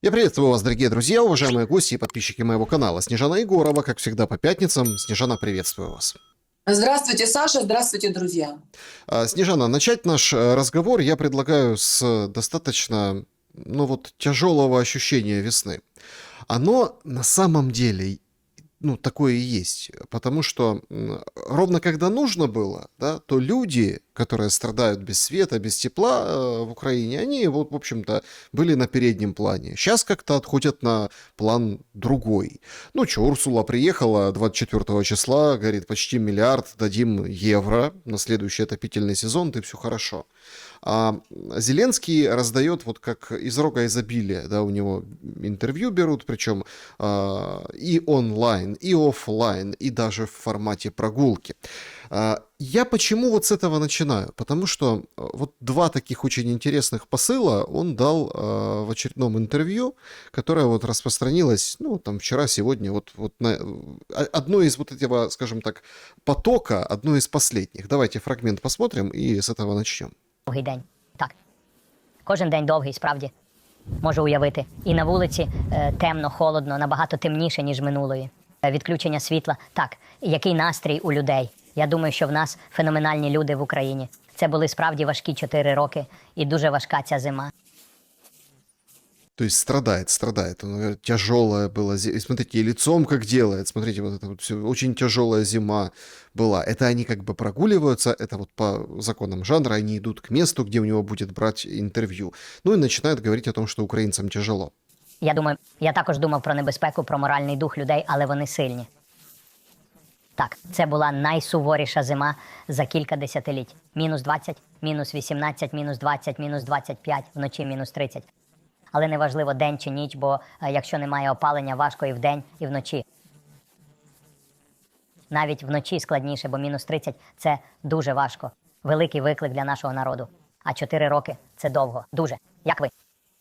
Я приветствую вас, дорогие друзья, уважаемые гости и подписчики моего канала. Снежана Егорова, как всегда, по пятницам. Снежана, приветствую вас. Здравствуйте, Саша, здравствуйте, друзья. Снежана, начать наш разговор я предлагаю с достаточно, тяжелого ощущения весны. Оно на самом деле такое и есть. Потому что ровно когда нужно было, да, то люди, которые страдают без света, без тепла в Украине, они, вот, в общем-то, были на переднем плане. Сейчас как-то отходят на план другой. Ну что, Урсула приехала 24 числа, говорит, почти миллиард дадим евро на следующий отопительный сезон, и все хорошо. А Зеленский раздает вот как из рога изобилия, да, у него интервью берут, причем и онлайн, и офлайн, и даже в формате прогулки. Я почему вот с этого начинаю? Потому что вот два таких очень интересных посыла он дал в очередном интервью, которое вот распространилось, ну, там, вчера, сегодня, одно из вот этого, скажем так, потока, одно из последних. Давайте фрагмент посмотрим и с этого начнем. Довгий день. Так. Кожен день довгий, справді. Можу уявити. І на вулиці темно, холодно, набагато темніше, ніж минулої. Відключення світла. Так. Який настрій у людей? Я думаю, що в нас феноменальні люди в Україні. Це були справді важкі 4 роки і дуже важка ця зима. То есть страдает. Он говорит, тяжелая была зима. И смотрите, и лицом как делает. Смотрите, вот это вот все. Очень тяжелая зима была. Это они как бы прогуливаются, это вот по законам жанра, они идут к месту, где у него будет брать интервью. Ну и начинают говорить о том, что украинцам тяжело. Я також думав про небезпеку, про моральний дух людей, але вони сильні. Так, це була найсуворіша зима за кілька десятиліть. Мінус 20, мінус 18, мінус 20, мінус 25, вночі мінус 30. Але неважливо день чи ніч, бо якщо немає опалення, важко і вдень, і вночі. Навіть вночі складніше, бо мінус 30 – це дуже важко. Великий виклик для нашого народу. А 4 роки – це довго. Дуже. Як ви?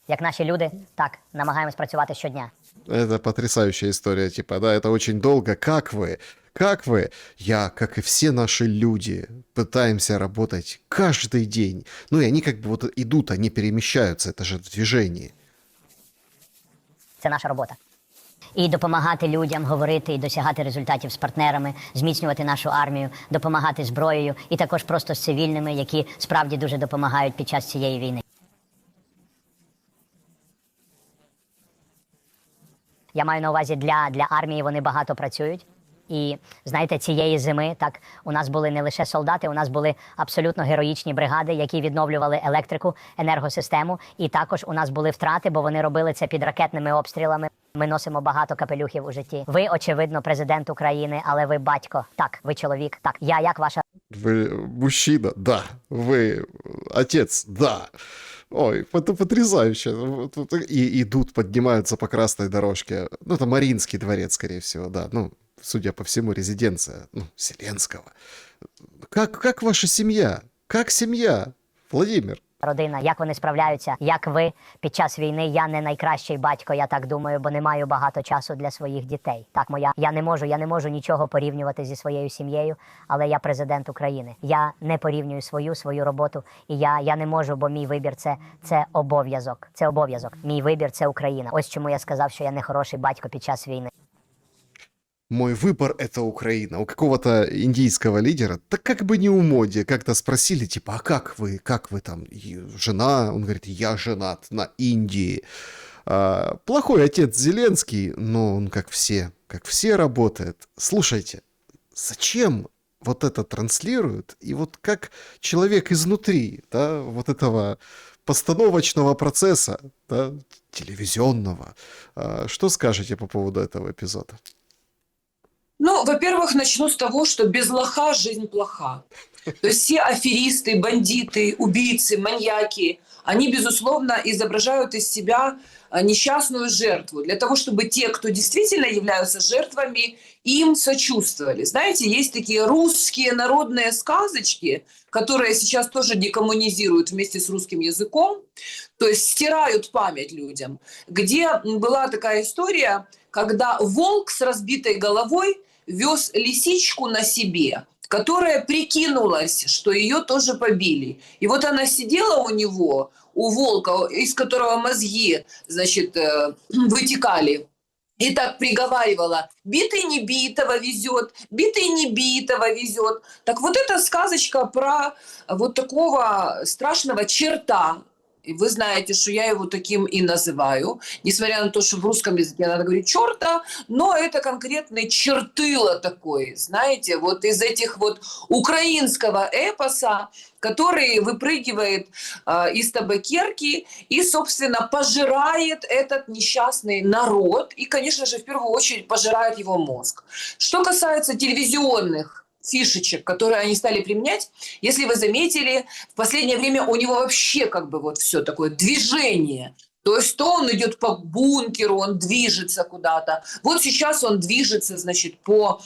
Як наші люди, так, намагаємось працювати щодня. Это потрясающая история, типа, да, это очень долго. Как вы? Как вы? Я, как и все наши люди, пытаемся работать каждый день. Ну и они как бы вот идут, они перемещаются, это же в движении. Це наша робота. І допомагати людям говорити і досягати результатів з партнерами, зміцнювати нашу армію, допомагати зброєю і також просто з цивільними, які справді дуже допомагають під час цієї війни. Я маю на увазі, для армії вони багато працюють. І, знаєте, цієї зими, так, у нас були не лише солдати, у нас були абсолютно героїчні бригади, які відновлювали електрику, енергосистему. І також у нас були втрати, бо вони робили це під ракетними обстрілами. Ми носимо багато капелюхів у житті. Ви, очевидно, президент України, але ви батько. Так, ви чоловік. Так, як ваша... Вы мужчина? Да. Вы отец? Да. Ой, это потрясающе. И идут, поднимаются по красной дорожке. Ну, это Мариинский дворец, скорее всего, да. Ну, судя по всему, резиденция, Зеленского. Как ваша семья? Как семья, Владимир? Родина, як вони справляються, як ви під час війни. Я не найкращий батько, я так думаю, бо не маю багато часу для своїх дітей. Так, я не можу нічого порівнювати зі своєю сім'єю, але я президент України. Я не порівнюю свою роботу, і я не можу, бо мій вибір це обов'язок. Це обов'язок. Мій вибір це Україна. Ось чому я сказав, що я не хороший батько під час війни. Мой выбор — это Украина. У какого-то индийского лидера, так как бы не у моде, как-то спросили, типа, а как вы там, и жена? Он говорит, я женат на Индии. Плохой отец Зеленский, но он как все работает. Слушайте, зачем вот это транслируют? И вот как человек изнутри, да, вот этого постановочного процесса, да, телевизионного, что скажете по поводу этого эпизода? Ну, во-первых, начну с того, что без лоха жизнь плоха. То есть все аферисты, бандиты, убийцы, маньяки, они, безусловно, изображают из себя несчастную жертву, для того, чтобы те, кто действительно являются жертвами, им сочувствовали. Знаете, есть такие русские народные сказочки, которые сейчас тоже декоммунизируют вместе с русским языком, то есть стирают память людям, где была такая история, когда волк с разбитой головой вез лисичку на себе. которая прикинулась, что ее тоже побили. И вот она сидела у него, у волка, из которого мозги, значит, вытекали, и так приговаривала: битый не битого везет, битый не битого везет. Так вот эта сказочка про вот такого страшного черта. И вы знаете, что я его таким и называю. Несмотря на то, что в русском языке надо говорить черта, но это конкретный чертыло такой, знаете, вот из этих вот украинского эпоса, который выпрыгивает из табакерки и, собственно, пожирает этот несчастный народ и, конечно же, в первую очередь пожирает его мозг. Что касается телевизионных фишечек, которые они стали применять, если вы заметили, в последнее время у него вообще как бы вот все такое движение. То есть то он идет по бункеру, он движется куда-то. Вот сейчас он движется, значит, по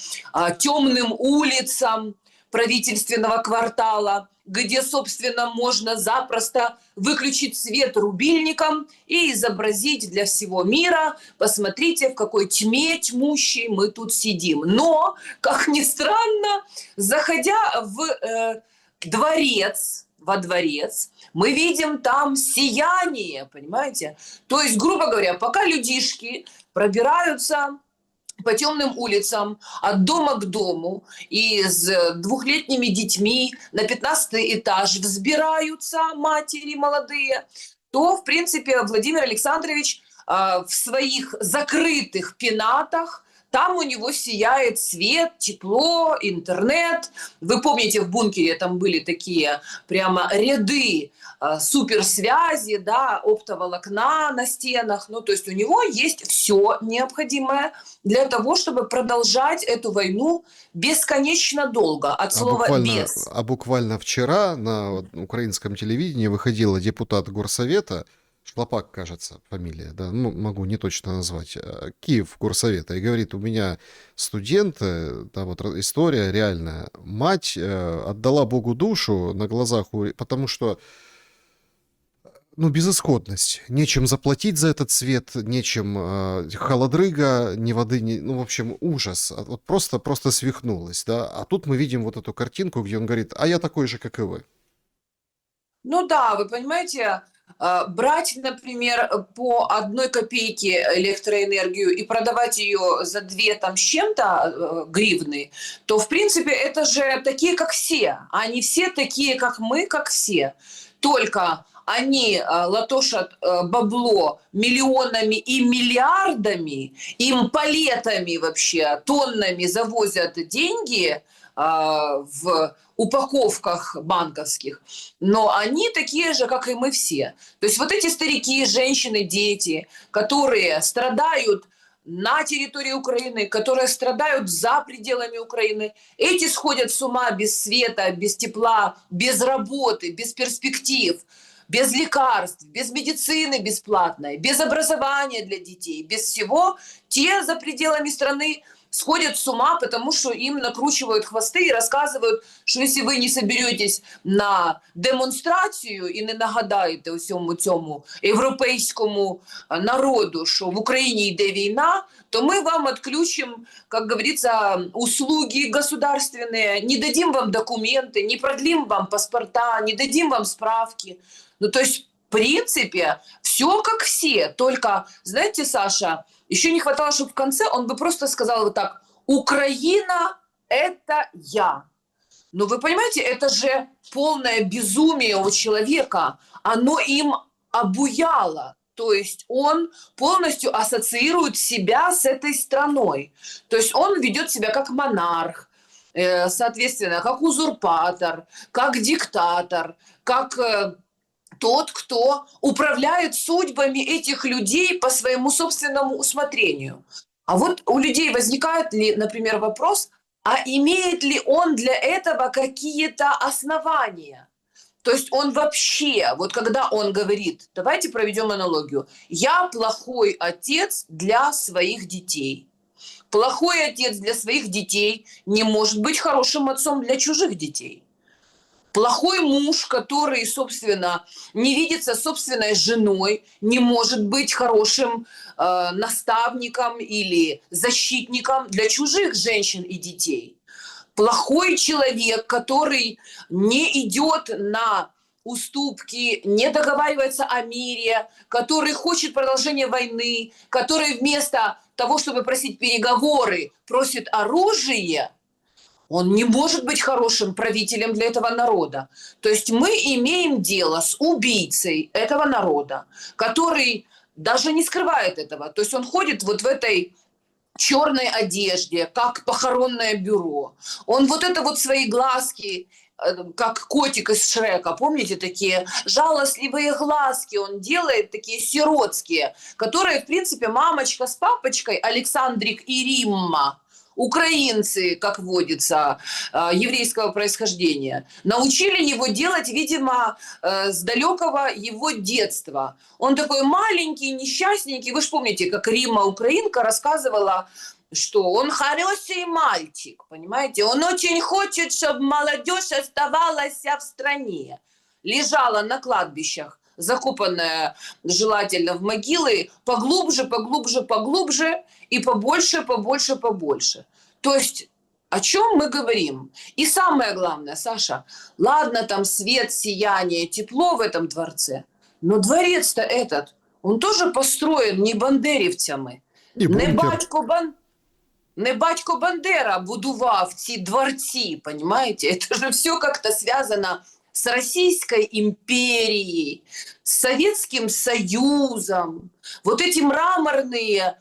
темным улицам правительственного квартала, где, собственно, можно запросто выключить свет рубильником и изобразить для всего мира: посмотрите, в какой тьме тьмущей мы тут сидим. Но, как ни странно, заходя в дворец, во дворец, мы видим там сияние, понимаете? То есть, грубо говоря, пока людишки пробираются по темным улицам от дома к дому и с двухлетними детьми на 15-й этаж взбираются матери молодые, то, в принципе, Владимир Александрович в своих закрытых пенатах, там у него сияет свет, тепло, интернет. Вы помните, в бункере там были такие прямо ряды суперсвязи, да, оптоволокна на стенах. Ну, то есть у него есть все необходимое для того, чтобы продолжать эту войну бесконечно долго. От слова «без». Буквально вчера на украинском телевидении выходила депутат горсовета, Шлопак, кажется, фамилия, да, ну, могу не точно назвать, Киев горсовета, и говорит: у меня студенты, да, вот история реальная, мать отдала Богу душу на глазах, потому что, ну, безысходность, нечем заплатить за этот свет, нечем, холодрыга, ни воды, ну, в общем, ужас, вот просто свихнулась, да, а тут мы видим вот эту картинку, где он говорит: а я такой же, как и вы. Ну да, вы понимаете, брать, например, по 1 копейке электроэнергию и продавать ее за 2 там с чем-то гривны, то, в принципе, это же такие, как все. Они все такие, как мы, как все. Только они латошат бабло миллионами и миллиардами, им палетами вообще, тоннами завозят деньги в упаковках банковских, но они такие же, как и мы все. То есть вот эти старики, женщины, дети, которые страдают на территории Украины, которые страдают за пределами Украины, эти сходят с ума без света, без тепла, без работы, без перспектив, без лекарств, без медицины бесплатной, без образования для детей, без всего. Те за пределами страны сходят с ума, потому что им накручивают хвосты и рассказывают, що якщо ви не соберетесь на демонстрацію і не нагадаєте усьому цьому європейському народу, що в Україні йде війна, то мы вам отключим, как говорится, услуги государственные, не дадим вам документы, не продлим вам паспорта, не дадим вам справки. Ну, то есть, в принципе, все как все. Только, знаете, Саша, еще не хватало, чтобы в конце он бы просто сказал вот так: «Украина – это я». Но вы понимаете, это же полное безумие у человека. Оно им обуяло. То есть он полностью ассоциирует себя с этой страной. То есть он ведет себя как монарх, соответственно, как узурпатор, как диктатор, как тот, кто управляет судьбами этих людей по своему собственному усмотрению. А вот у людей возникает ли, например, вопрос, а имеет ли он для этого какие-то основания? То есть он вообще, вот когда он говорит, давайте проведем аналогию, я плохой отец для своих детей. Плохой отец для своих детей не может быть хорошим отцом для чужих детей. Плохой муж, который, собственно, не видится собственной женой, не может быть хорошим наставником или защитником для чужих женщин и детей. плохой человек, который не идет на уступки, не договаривается о мире, который хочет продолжения войны, который вместо того, чтобы просить переговоры, просит оружие, он не может быть хорошим правителем для этого народа. То есть мы имеем дело с убийцей этого народа, который даже не скрывает этого. То есть он ходит вот в этой черной одежде, как похоронное бюро. Он вот это вот свои глазки, как котик из Шрека, помните, такие жалостливые глазки он делает, такие сиротские, которые, в принципе, мамочка с папочкой, Александрик и Римма, украинцы, как водится, еврейского происхождения, научили его делать, видимо, с далекого его детства. Он такой маленький, несчастненький. Вы же помните, как Римма, украинка, рассказывала, что он хороший мальчик, понимаете? Он очень хочет, чтобы молодежь оставалась в стране. Лежала на кладбищах, закопанная желательно в могилы, поглубже, поглубже, поглубже и побольше, побольше, побольше. То есть о чем мы говорим? И самое главное, Саша, ладно, там свет, сияние, тепло в этом дворце, но дворец-то этот, он тоже построен не бандерівцями, І бункер. не батько Бандера будував ці дворці, понимаете? Это же все как-то связано с Российской империей, с Советским Союзом. Вот эти мраморные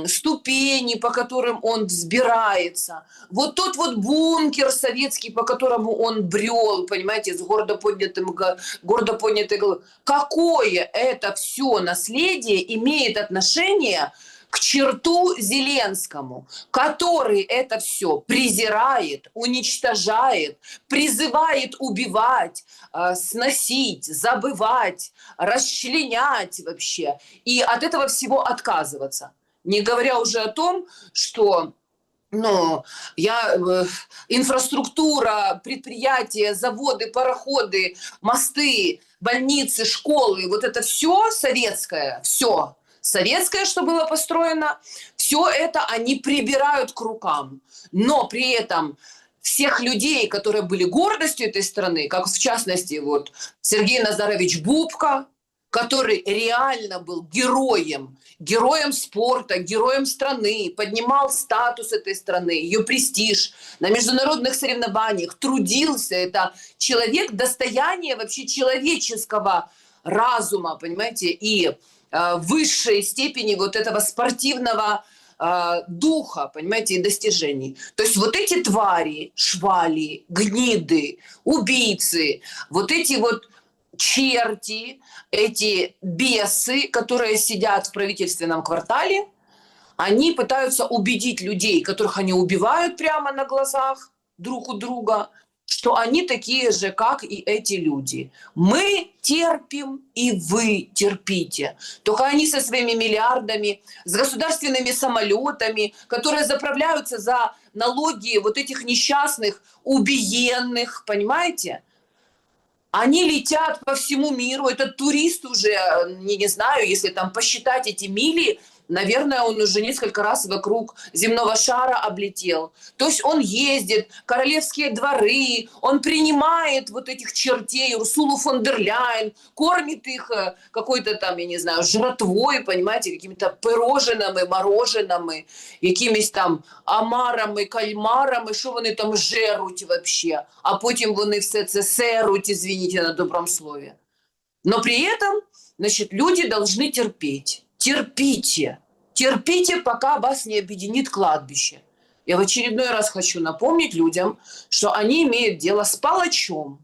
ступени, по которым он взбирается. Вот тот вот бункер советский, по которому он брел, понимаете, с гордо поднятой головой. Какое это все наследие имеет отношение к черту Зеленскому, который это все презирает, уничтожает, призывает убивать, сносить, забывать, расчленять вообще, и от этого всего отказываться. Не говоря уже о том, что инфраструктура, предприятия, заводы, пароходы, мосты, больницы, школы, вот это все советское, все советское, что было построено, все это они прибирают к рукам. Но при этом всех людей, которые были гордостью этой страны, как в частности вот Сергей Назарович Бубка, который реально был героем спорта, героем страны, поднимал статус этой страны, ее престиж на международных соревнованиях, трудился. Это человек, достояние вообще человеческого разума, понимаете, и высшей степени вот этого спортивного духа, понимаете, и достижений. То есть вот эти твари, швали, гниды, убийцы, вот эти вот черти, эти бесы, которые сидят в правительственном квартале, они пытаются убедить людей, которых они убивают прямо на глазах друг у друга, что они такие же, как и эти люди. Мы терпим, и вы терпите. Только они со своими миллиардами, с государственными самолетами, которые заправляются за налоги вот этих несчастных, убиенных, понимаете? Они летят по всему миру. Этот турист уже, не знаю, если там посчитать эти мили, наверное, он уже несколько раз вокруг земного шара облетел. То есть он ездит, королевские дворы, он принимает вот этих чертей, Урсулу фон дер Ляйен, кормит их какой-то там, я не знаю, жратвой, понимаете, какими-то пироженими, мороженими, якимись там омарами, кальмарами, що вони там жеруть вообще, а потім вони все це серуть, извините на добром слове. Но при этом, значит, люди должны терпеть. Терпите. Терпите, пока вас не объединит кладбище. Я в очередной раз хочу напомнить людям, что они имеют дело с палачом.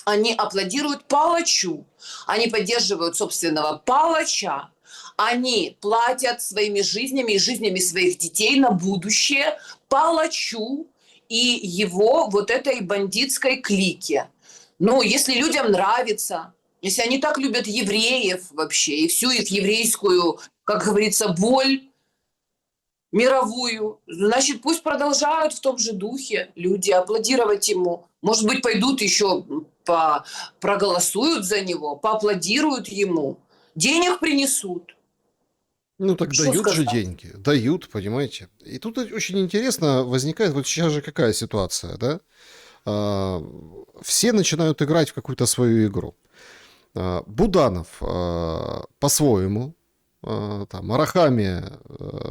Они аплодируют палачу. Они поддерживают собственного палача. Они платят своими жизнями и жизнями своих детей на будущее палачу и его вот этой бандитской клике. Ну, если людям нравится, если они так любят евреев вообще и всю их еврейскую, как говорится, боль мировую, значит, пусть продолжают в том же духе люди аплодировать ему. Может быть, пойдут еще проголосуют за него, поаплодируют ему, денег принесут. Ну так Что дают же сказать? деньги, дают, понимаете. И тут очень интересно возникает, вот сейчас же какая ситуация, да? А, Все начинают играть в какую-то свою игру. Буданов по-своему, там, Арахами,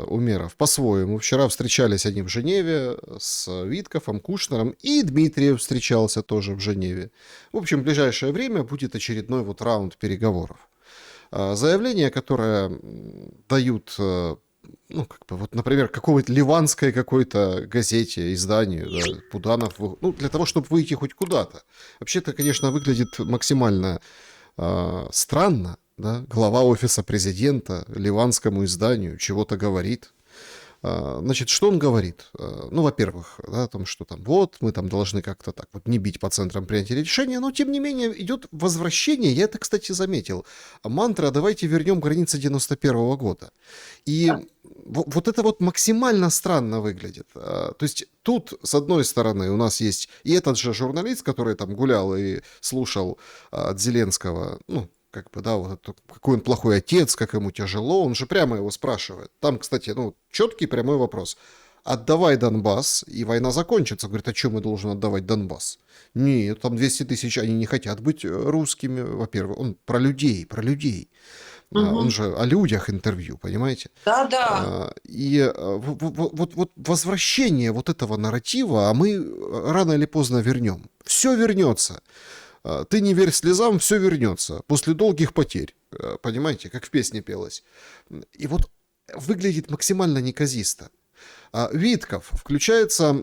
Умеров по-своему. Вчера встречались они в Женеве с Виткофом, Кушнером, и Дмитриев встречался тоже в Женеве. В общем, в ближайшее время будет очередной вот раунд переговоров. Заявление, которое дают, ну, как бы, вот, например, какой-то ливанской какой-то газете, изданию, да, Буданов, ну, для того, чтобы выйти хоть куда-то. Вообще-то, конечно, выглядит максимально странно, да, глава офиса президента ливанскому изданию чего-то говорит. Значит, что он говорит? Ну, во-первых, да, о том, что там вот, мы там должны как-то так вот не бить по центрам принятия решения, но, тем не менее, идет возвращение, я это, кстати, заметил, мантра «давайте вернем границы 91 года». И вот это вот максимально странно выглядит. То есть тут, с одной стороны, у нас есть и этот же журналист, который там гулял и слушал от Зеленского, ну, как бы, да, вот это, какой он плохой отец, как ему тяжело, он же прямо его спрашивает. Там, кстати, ну, четкий прямой вопрос. Отдавай Донбасс, и война закончится. Говорит, а что мы должны отдавать Донбасс? Нет, там 200 тысяч, они не хотят быть русскими, во-первых. Он про людей, про людей. Он Мгм. же о людях интервью, понимаете? Да-да. И вот возвращение вот этого нарратива, а мы рано или поздно вернем. Все вернется. Ты не верь слезам, все вернется после долгих потерь. Понимаете, как в песне пелось. И вот выглядит максимально неказисто. Витков включается,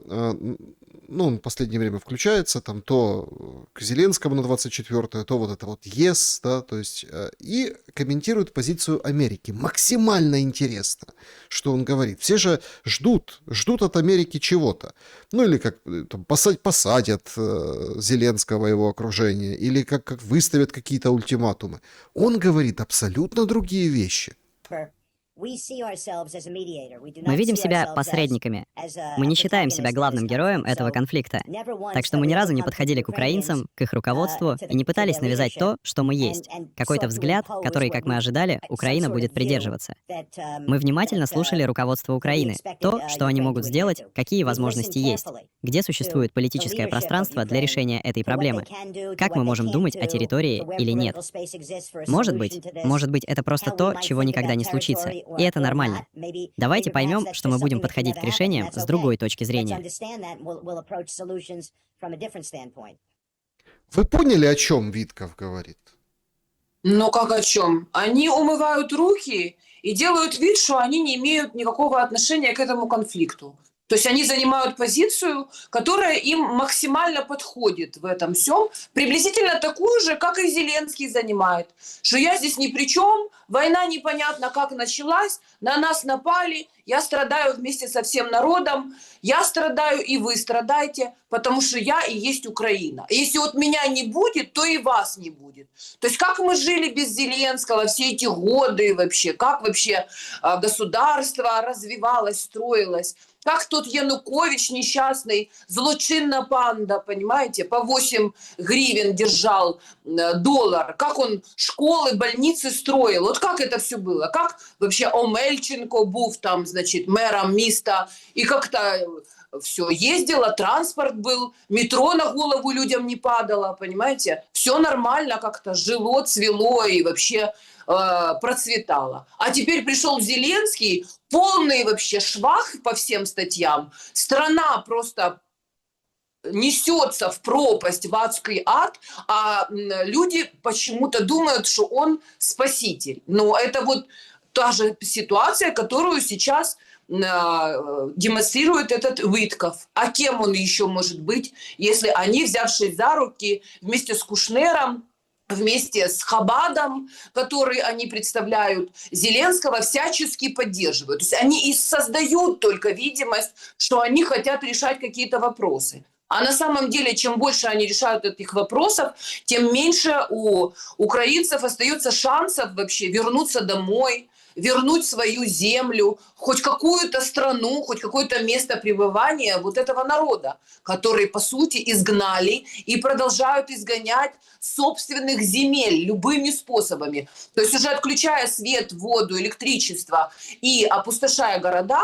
ну, он в последнее время включается, там, то к Зеленскому на 24-е, то вот это вот ЕС, да, то есть, и комментирует позицию Америки. Максимально интересно, что он говорит. Все же ждут от Америки чего-то. Ну, или как там, посадят Зеленского и его окружение, или как выставят какие-то ультиматумы. Он говорит абсолютно другие вещи. Мы видим себя посредниками. Мы не считаем себя главным героем этого конфликта. Так что мы ни разу не подходили к украинцам, к их руководству и не пытались навязать то, что мы есть. Какой-то взгляд, который, как мы ожидали, Украина будет придерживаться. Мы внимательно слушали руководство Украины, то, что они могут сделать, какие возможности есть, где существует политическое пространство для решения этой проблемы, как мы можем думать о территории или нет. Может быть, это просто то, чего никогда не случится, и это нормально. Давайте поймем, что мы будем подходить к решениям с другой точки зрения. Вы поняли, о чем Витков говорит? Но как о чем? Они умывают руки и делают вид, что они не имеют никакого отношения к этому конфликту. То есть они занимают позицию, которая им максимально подходит в этом всем, приблизительно такую же, как и Зеленский занимает. Что я здесь ни при чем, война непонятно как началась, на нас напали, я страдаю вместе со всем народом, я страдаю и вы страдаете, потому что я и есть Украина. И если вот меня не будет, то и вас не будет. То есть как мы жили без Зеленского все эти годы вообще, как вообще государство развивалось, строилось, как тот Янукович несчастный, злочинна панда, понимаете, по 8 гривен держал доллар, как он школы, больницы строил, вот как это все было, как вообще Омельченко був там, значит, мэром міста, и как-то все ездило, транспорт был, метро на голову людям не падало, понимаете, все нормально как-то жило, цвело и вообще процветало. А теперь пришел Зеленский, полный вообще швах по всем статьям. Страна просто несется в пропасть, в адский ад, а люди почему-то думают, что он спаситель. Но это вот та же ситуация, которую сейчас демонстрирует этот Витков. А кем он еще может быть, если они, взявшись за руки вместе с Кушнером, вместе с Хабадом, который они представляют, Зеленского всячески поддерживают. То есть они и создают только видимость, что они хотят решать какие-то вопросы. А на самом деле, чем больше они решают этих вопросов, тем меньше у украинцев остается шансов вообще вернуться домой, вернуть свою землю, хоть какую-то страну, хоть какое-то место пребывания вот этого народа, который, по сути, изгнали и продолжают изгонять собственных земель любыми способами. То есть уже отключая свет, воду, электричество и опустошая города,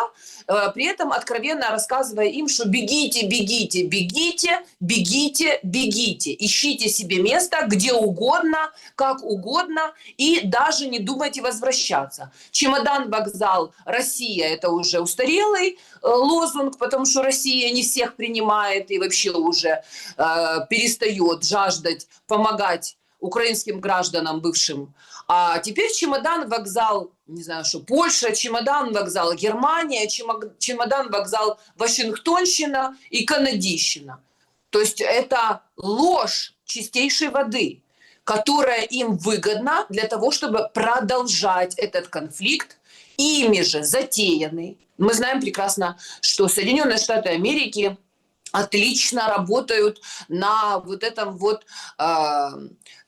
при этом откровенно рассказывая им, что бегите, бегите, бегите, бегите, бегите, ищите себе место где угодно, как угодно, и даже не думайте возвращаться. Чемодан, вокзал, Россия – это уже устарелый лозунг, потому что Россия не всех принимает и вообще уже перестает жаждать помогать украинским гражданам бывшим. А теперь чемодан, вокзал, не знаю, что Польша, чемодан, вокзал Германия, чемодан, вокзал Вашингтонщина и Канадийщина. То есть это ложь чистейшей воды, которая им выгодна для того, чтобы продолжать этот конфликт, ими же затеянный. Мы знаем прекрасно, что Соединенные Штаты Америки отлично работают на вот этом вот,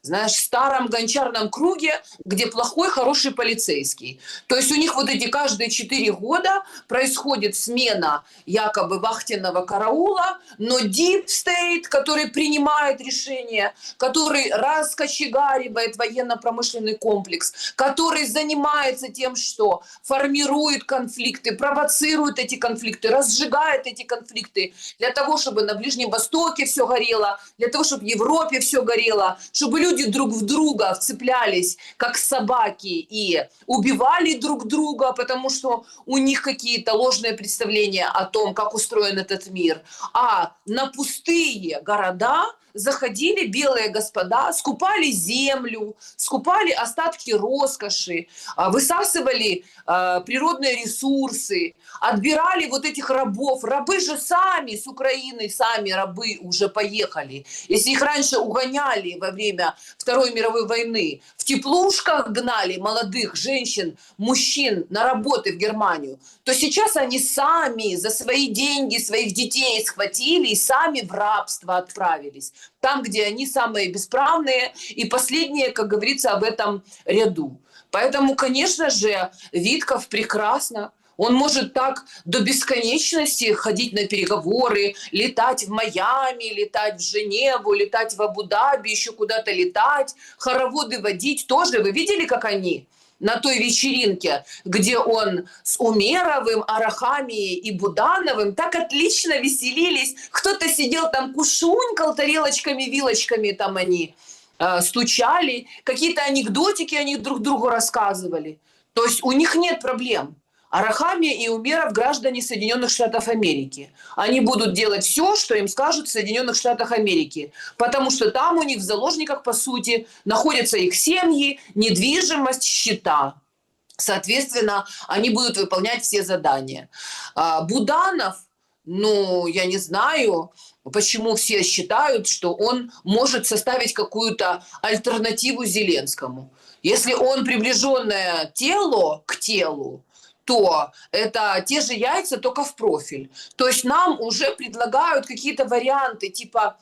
знаешь, старом гончарном круге, где плохой, хороший полицейский. То есть у них вот эти каждые 4 года происходит смена якобы вахтенного караула, но Deep State, который принимает решения, который раскочегаривает военно-промышленный комплекс, который занимается тем, что формирует конфликты, провоцирует эти конфликты, разжигает эти конфликты для того, чтобы на Ближнем Востоке все горело, для того, чтобы в Европе все горело, чтобы люди друг в друга вцеплялись, как собаки, и убивали друг друга, потому что у них какие-то ложные представления о том, как устроен этот мир. А на пустые города заходили белые господа, скупали землю, скупали остатки роскоши, высасывали природные ресурсы, отбирали вот этих рабов. Рабы же сами с Украины, сами рабы уже поехали. Если их раньше угоняли во время Второй мировой войны, в теплушках гнали молодых женщин, мужчин на работы в Германию, то сейчас они сами за свои деньги своих детей схватили и сами в рабство отправились. Там, где они самые бесправные и последние, как говорится, об этом ряду. Поэтому, конечно же, Витков прекрасно. Он может так до бесконечности ходить на переговоры, летать в Майами, летать в Женеву, летать в Абу-Даби, еще куда-то летать, хороводы водить тоже. Вы видели, как они на той вечеринке, где он с Умеровым, Арахамией и Будановым так отлично веселились. Кто-то сидел там, кушунькал тарелочками, вилочками, там они стучали, какие-то анекдотики они друг другу рассказывали. То есть у них нет проблем. Арахамия и Умеров граждане Соединенных Штатов Америки. Они будут делать все, что им скажут в Соединенных Штатах Америки, потому что там у них в заложниках, по сути, находятся их семьи, недвижимость, счета. Соответственно, они будут выполнять все задания. Буданов, ну, я не знаю, почему все считают, что он может составить какую-то альтернативу Зеленскому. Если он приближенное тело к телу, то это те же яйца, только в профиль. То есть нам уже предлагают какие-то варианты, типа,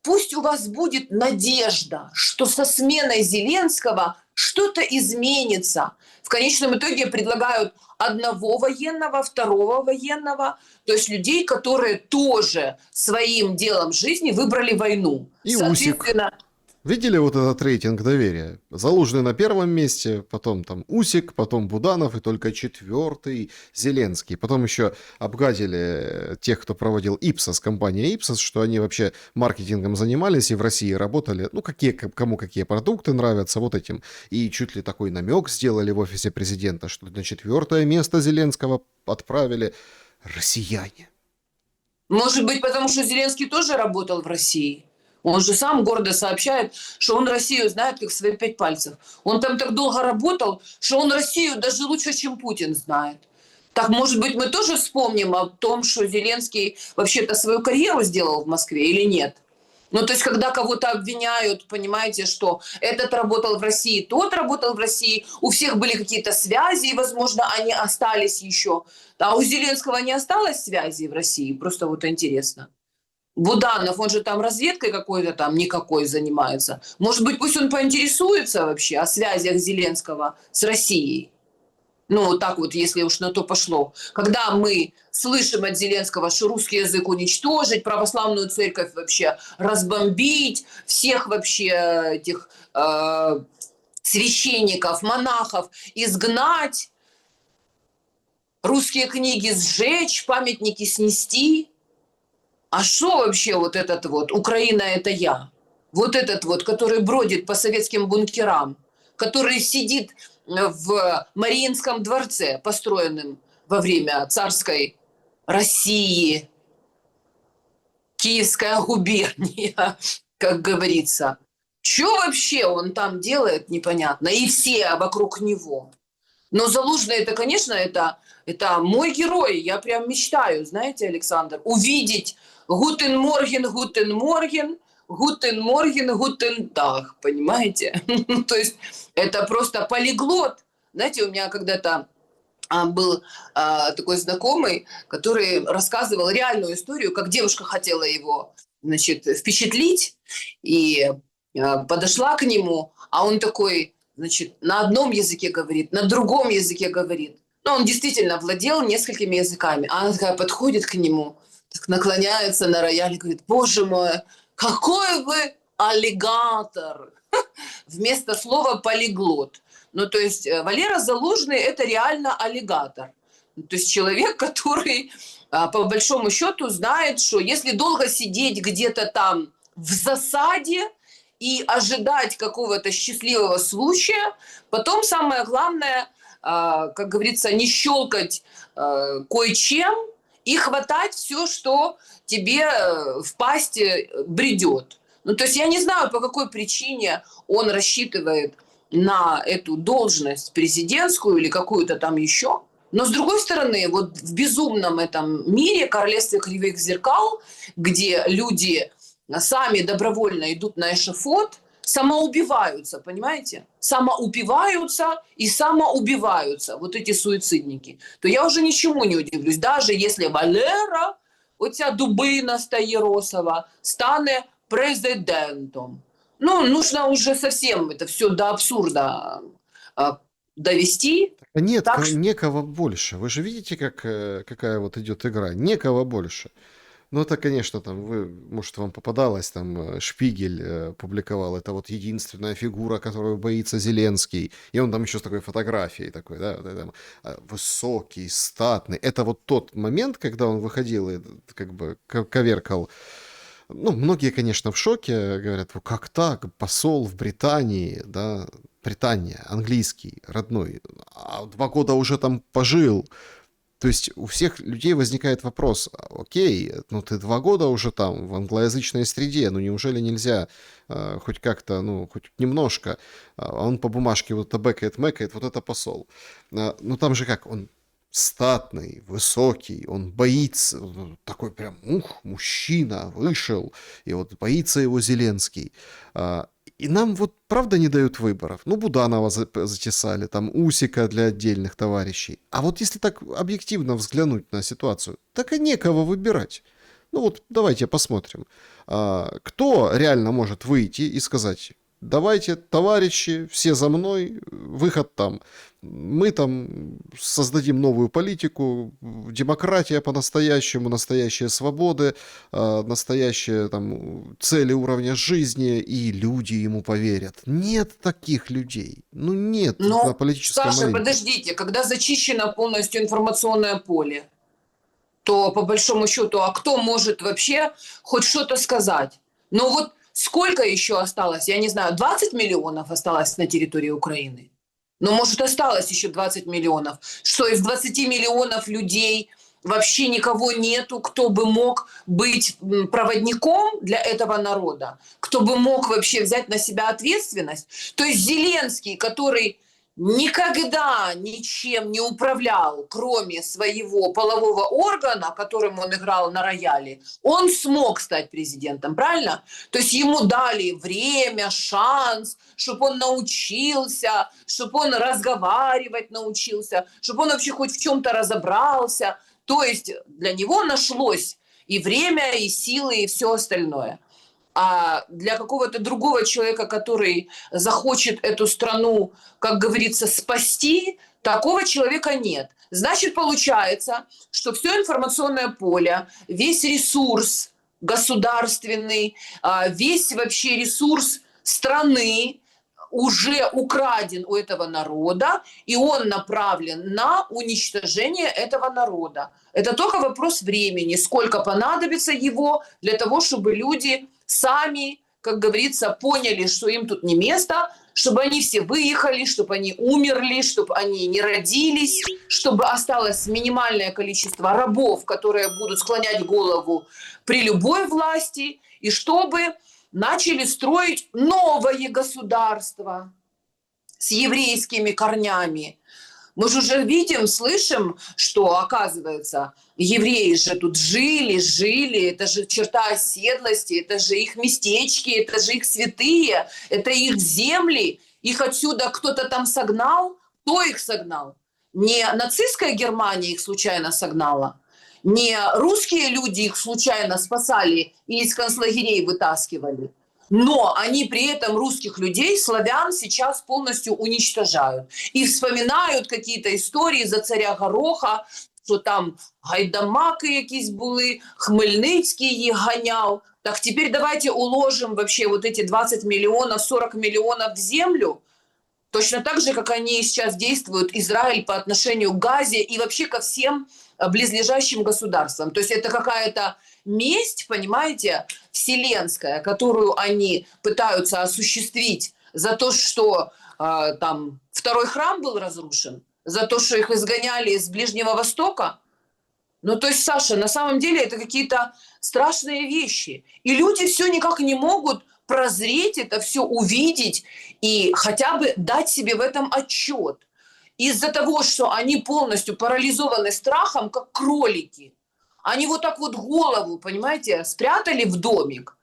пусть у вас будет надежда, что со сменой Зеленского что-то изменится. В конечном итоге предлагают одного военного, второго военного, то есть людей, которые тоже своим делом жизни выбрали войну. И Усик. Видели вот этот рейтинг доверия? Залужный на первом месте, потом там Усик, потом Буданов и только 4-й Зеленский. Потом еще обгадили тех, кто проводил Ipsos, компания Ipsos, что они вообще маркетингом занимались и в России работали. Ну, кому какие продукты нравятся, вот этим. И чуть ли такой намек сделали в офисе президента, что на 4-е место Зеленского отправили россияне. Может быть, потому что Зеленский тоже работал в России? Он же сам гордо сообщает, что он Россию знает как свои 5 пальцев. Он там так долго работал, что он Россию даже лучше, чем Путин знает. Так, может быть, мы тоже вспомним о том, что Зеленский вообще-то свою карьеру сделал в Москве или нет? Ну, то есть, когда кого-то обвиняют, понимаете, что этот работал в России, тот работал в России, у всех были какие-то связи, и, возможно, они остались еще. А у Зеленского не осталось связи в России? Просто вот интересно. Буданов, он же там разведкой какой-то там никакой занимается. Может быть, пусть он поинтересуется вообще о связях Зеленского с Россией. Ну, вот так вот, если уж на то пошло. Когда мы слышим от Зеленского, что русский язык уничтожить, православную церковь вообще разбомбить, всех вообще этих священников, монахов изгнать, русские книги сжечь, памятники снести. А что вообще вот этот вот «Украина – это я»? Вот этот вот, который бродит по советским бункерам, который сидит в Мариинском дворце, построенном во время царской России, Киевская губерния, как говорится. Что вообще он там делает, непонятно. И все вокруг него. Но Залужный, это, конечно, это мой герой. Я прям мечтаю, знаете, Александр, увидеть «Гутен Морген, Гутен Морген», «Гутен Морген, Гутен Таг», понимаете? То есть это просто полиглот. Знаете, у меня когда-то был такой знакомый, который рассказывал реальную историю, как девушка хотела его, значит, впечатлить, и подошла к нему, а он такой, значит, на одном языке говорит, на другом языке говорит. Но он действительно владел несколькими языками. А она такая подходит к нему, так наклоняется на рояль и говорит: «Боже мой, какой вы аллигатор!» Вместо слова полиглот. Ну, то есть Валера Залужный – это реально аллигатор. То есть человек, который, по большому счету, знает, что если долго сидеть где-то там в засаде и ожидать какого-то счастливого случая, потом самое главное, как говорится, не щелкать кое-чем и хватать все, что тебе в пасть бредет. Ну, то есть я не знаю, по какой причине он рассчитывает на эту должность президентскую или какую-то там еще. Но с другой стороны, вот в безумном этом мире, королевстве кривых зеркал, где люди сами добровольно идут на эшафот, самоубиваются, понимаете? Самоупиваются и самоубиваются, вот эти суицидники. То я уже ничему не удивлюсь. Даже если Валера, оця дубина Стаєросова, стане президентом. Ну, нужно уже совсем это все до абсурда довести. А нет, Так что некого больше. Вы же видите, какая вот идет игра. Некого больше. Ну, это, конечно, там, может, вам попадалось, там, Шпигель публиковал, это вот единственная фигура, которую боится Зеленский, и он там еще с такой фотографией такой, да, вот там, высокий, статный. Это вот тот момент, когда он выходил и как бы коверкал. Ну, многие, конечно, в шоке, говорят: как так, посол в Британии, да, Британия, английский, родной, а 2 года уже там пожил. То есть у всех людей возникает вопрос: окей, ну ты 2 года уже там в англоязычной среде, ну неужели нельзя хоть как-то, ну хоть немножко, а он по бумажке вот это бэкает, вот это посол. Ну там же как, он статный, высокий, он боится, такой прям, мужчина вышел, и вот боится его Зеленский. И нам вот правда не дают выборов. Ну, Буданова затесали, там Усика для отдельных товарищей. А вот если так объективно взглянуть на ситуацию, так и некого выбирать. Ну вот давайте посмотрим, кто реально может выйти и сказать: давайте, товарищи, все за мной, выход там. Мы там создадим новую политику, демократия по-настоящему, настоящие свободы, настоящие там цели уровня жизни, и люди ему поверят. Нет таких людей. Ну нет на Но, политическом Саша, арене. подождите, когда зачищено полностью информационное поле, то по большому счету, а кто может вообще хоть что-то сказать? Ну вот сколько еще осталось? Я не знаю, 20 миллионов осталось на территории Украины? Ну, может, осталось еще 20 миллионов. Что из 20 миллионов людей вообще никого нету, кто бы мог быть проводником для этого народа, кто бы мог вообще взять на себя ответственность? То есть Зеленский, который никогда ничем не управлял, кроме своего полового органа, которым он играл на рояле, он смог стать президентом, правильно? То есть ему дали время, шанс, чтобы он научился, чтобы он разговаривать научился, чтобы он вообще хоть в чем-то разобрался. То есть для него нашлось и время, и силы, и все остальное. А для какого-то другого человека, который захочет эту страну, как говорится, спасти, такого человека нет. Значит, получается, что все информационное поле, весь ресурс государственный, весь вообще ресурс страны уже украден у этого народа, и он направлен на уничтожение этого народа. Это только вопрос времени, сколько понадобится его для того, чтобы люди сами, как говорится, поняли, что им тут не место, чтобы они все выехали, чтобы они умерли, чтобы они не родились, чтобы осталось минимальное количество рабов, которые будут склонять голову при любой власти, и чтобы начали строить новое государство с еврейскими корнями. Мы же уже видим, слышим, что, оказывается, евреи же тут жили, это же черта оседлости, это же их местечки, это же их святые, это их земли, их отсюда кто-то там согнал. Кто их согнал? Не нацистская Германия их случайно согнала, не русские люди их случайно спасали и из концлагерей вытаскивали. Но они при этом русских людей, славян, сейчас полностью уничтожают. И вспоминают какие-то истории за царя Гороха, що там гайдамаки якісь були, Хмельницький їх ганяв. Так теперь давайте уложим вообще вот эти 20 миллионов, 40 миллионов в землю, точно так же, как они сейчас действуют, Израиль по отношению к Газе и вообще ко всем близлежащим государствам. То есть это какая-то месть, понимаете, вселенская, которую они пытаются осуществить за то, что там второй храм был разрушен, за то, что их изгоняли из Ближнего Востока. Ну, то есть, Саша, на самом деле это какие-то страшные вещи. И люди все никак не могут прозреть это, все увидеть и хотя бы дать себе в этом отчет. Из-за того, что они полностью парализованы страхом, как кролики. Они вот так вот голову, понимаете, спрятали в домик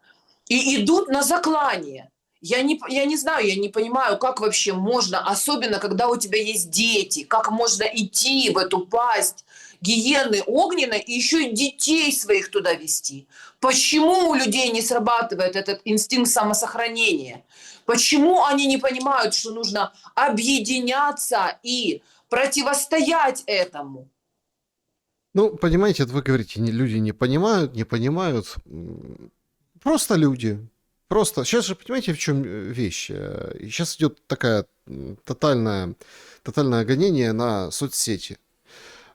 и идут на заклание. Я не знаю, я не понимаю, как вообще можно, особенно когда у тебя есть дети, как можно идти в эту пасть гиены огненной и еще и детей своих туда вести. Почему у людей не срабатывает этот инстинкт самосохранения? Почему они не понимают, что нужно объединяться и противостоять этому? Ну, понимаете, это вы говорите, люди не понимают. Просто люди. Просто. Сейчас же, понимаете, в чем вещь? Сейчас идет такая тотальное гонение на соцсети.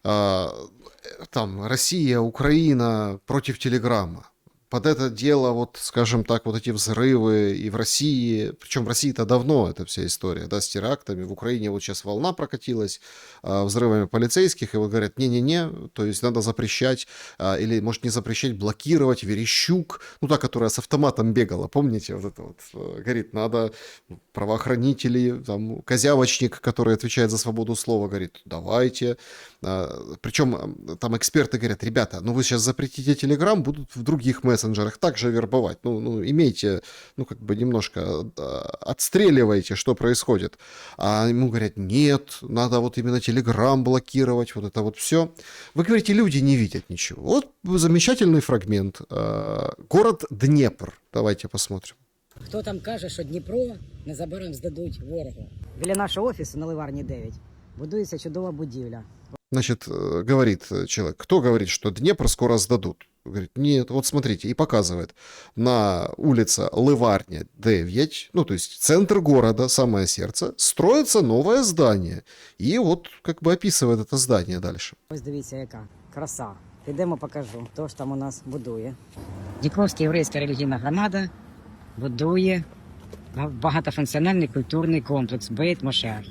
Там Россия, Украина против Телеграма. Под это дело, вот, скажем так, вот эти взрывы и в России, причем в России-то давно эта вся история, да, с терактами, в Украине вот сейчас волна прокатилась взрывами полицейских, и вот говорят, не-не-не, то есть надо запрещать, или, может, не запрещать, блокировать, Верещук, ну, та, которая с автоматом бегала, помните, вот это вот, говорит, надо правоохранители, там, Козявочник, который отвечает за свободу слова, говорит, давайте, причем там эксперты говорят, ребята, ну, вы сейчас запретите Телеграм, будут в других мессенджерах также вербовать. Ну, имейте, ну, как бы немножко отстреливайте, что происходит. А ему говорят, нет, надо вот именно Телеграм блокировать, вот это вот все. Вы говорите, люди не видят ничего. Вот замечательный фрагмент. Город Днепр. Давайте посмотрим. Хто там каже, що Дніпро незабаром здадуть ворогу? Біля нашого офісу на Ливарні 9 будується чудова будівля. Значит, говорит человек, кто говорит, что Днепр скоро сдадут? Говорит, нет, вот смотрите, и показывает. На улице Ливарня 9, ну, то есть центр города, самое сердце, строится новое здание. И вот как бы описывает это здание дальше. Ось дивіться, яка краса. Підемо покажу, хто ж там у нас будує. Дніпровська єврейська релігійна громада будує багатофункціональний культурний комплекс Бейт Мошер.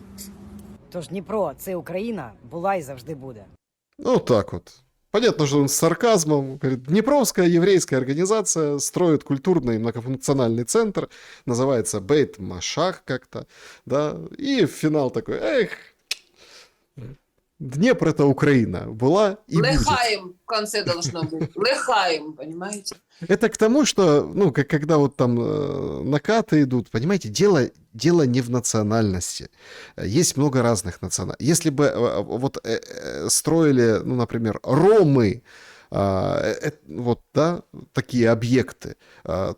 Тож Дніпро – це Україна, була і завжди буде. Ну, так вот. Понятно, что он с сарказмом. Говорит, Днепровская еврейская организация строит культурный многофункциональный центр, называется Бейт Машах как-то, да, и финал такой, эх, Днепр — это Украина, была и будет. Лехаем в конце должно быть. Лехаем, понимаете? Это к тому, что, ну, когда вот там накаты идут, понимаете, дело не в национальности. Есть много разных национальностей. Если бы вот строили, ну, например, ромы Вот, да, такие объекты.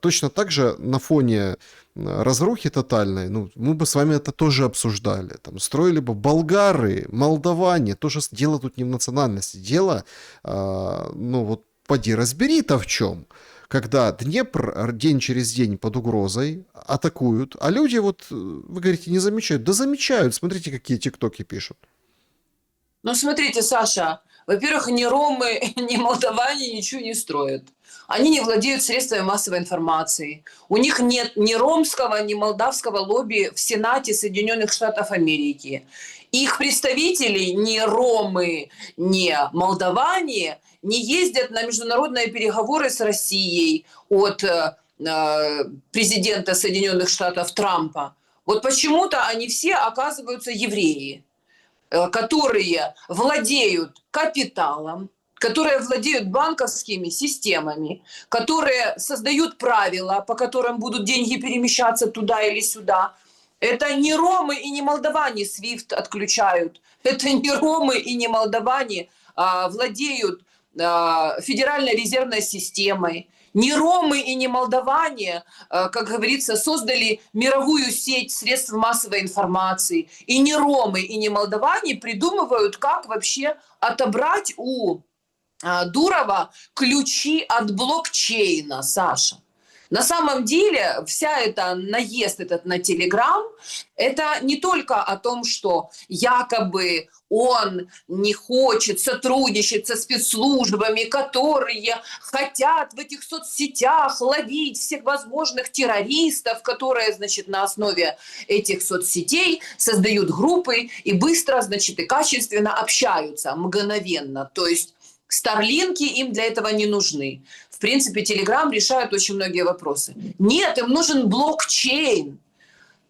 Точно так же на фоне разрухи тотальной, ну, мы бы с вами это тоже обсуждали. Там строили бы болгары, молдаване. Тоже дело тут не в национальности. Дело, ну, вот, поди разбери-то в чем. Когда Днепр день через день под угрозой атакуют, а люди, вот, вы говорите, не замечают. Да замечают. Смотрите, какие тиктоки пишут. Ну, смотрите, Саша, во-первых, ни ромы, ни молдаване ничего не строят. Они не владеют средствами массовой информации. У них нет ни ромского, ни молдавского лобби в Сенате Соединенных Штатов Америки. Их представители, ни ромы, ни молдаване, не ездят на международные переговоры с Россией от президента Соединенных Штатов Трампа. Вот почему-то они все оказываются евреи, которые владеют капиталом, которые владеют банковскими системами, которые создают правила, по которым будут деньги перемещаться туда или сюда. Это не ромы и не молдаване SWIFT отключают. Это не ромы и не молдаване владеют Федеральной резервной системой. Не ромы и не молдаване, как говорится, создали мировую сеть средств массовой информации. И не ромы и не молдаване придумывают, как вообще отобрать у Дурова ключи от блокчейна, Саша. На самом деле вся эта наезд этот на Телеграм, это не только о том, что якобы он не хочет сотрудничать со спецслужбами, которые хотят в этих соцсетях ловить всех возможных террористов, которые, значит, на основе этих соцсетей создают группы и быстро, значит, и качественно общаются, мгновенно. То есть старлинки им для этого не нужны. В принципе, Telegram решает очень многие вопросы. Нет, им нужен блокчейн.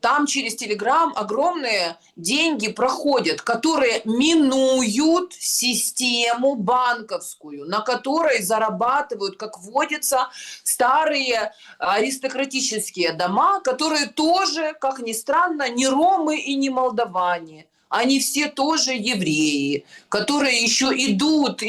Там через Telegram огромные деньги проходят, которые минуют систему банковскую, на которой зарабатывают, как водится, старые аристократические дома, которые тоже, как ни странно, не ромы и не молдаване. Они все тоже евреи, которые еще идут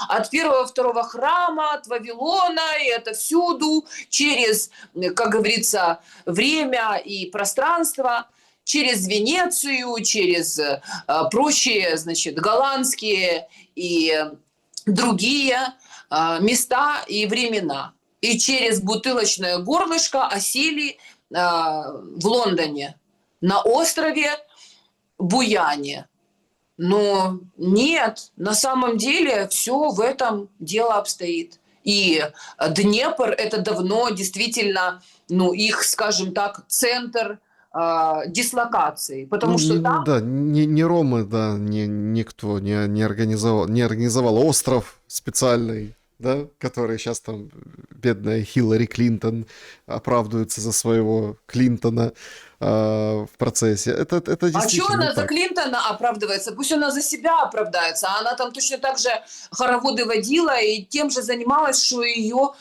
от первого-второго храма, от Вавилона, и это всюду, через, как говорится, время и пространство, через Венецию, через прочие, значит, голландские и другие места и времена. И через бутылочное горлышко осели в Лондоне, на острове Буяне. Но нет, на самом деле все в этом дело обстоит. И Днепр – это давно действительно, ну, их, скажем так, центр дислокации. Потому что там... Да, не ромы, да, никто не организовал остров специальный, да, который сейчас там бедная Хиллари Клинтон оправдывается за своего Клинтона в процессе. Это действительно а что она так. за Клинтона оправдывается? Пусть она за себя оправдается. Она там точно так же хороводы водила и тем же занималась, что и ее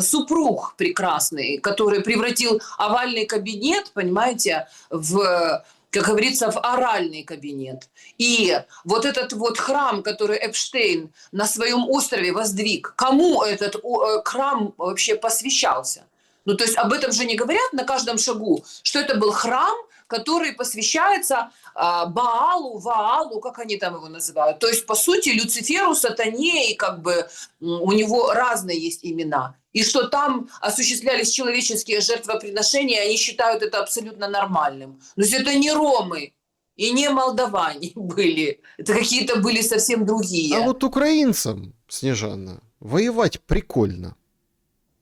супруг прекрасный, который превратил овальный кабинет, понимаете, в, как говорится, в оральный кабинет. И вот этот вот храм, который Эпштейн на своем острове воздвиг, кому этот храм вообще посвящался? Ну, то есть об этом же не говорят на каждом шагу, что это был храм, который посвящается Баалу, Ваалу, как они там его называют. То есть, по сути, Люциферу, Сатане, и как бы у него разные есть имена. И что там осуществлялись человеческие жертвоприношения, они считают это абсолютно нормальным. То есть это не ромы и не молдаване были. Это какие-то были совсем другие. А вот украинцам, Снежана, воевать прикольно.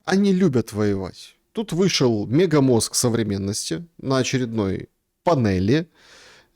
Они любят воевать. Тут вышел мегамозг современности на очередной панели.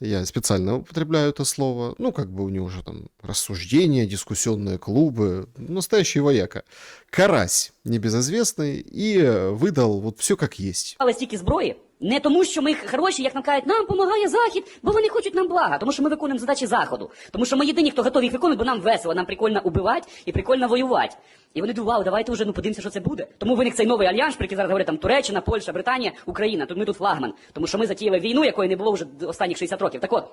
Я специально употребляю это слово. Ну, как бы у него уже там рассуждения, дискуссионные клубы. Настоящий вояка. Карась небезызвестный. И выдал вот все как есть. Але стільки зброї не тому, що ми хороші, як нам кажуть, нам допомагає Захід, бо вони хочуть нам блага, тому що ми виконуємо задачі Заходу. Тому що ми єдині, хто готові їх виконувати, бо нам весело, нам прикольно убивати і прикольно воювати. І вони думали, вау, давайте вже подивимося, що це буде. Тому виник цей новий альянс, про який зараз говорять там Туреччина, Польща, Британія, Україна. Тут ми тут флагман, тому що ми затіяли війну, якої не було вже останніх 60 років. Так от.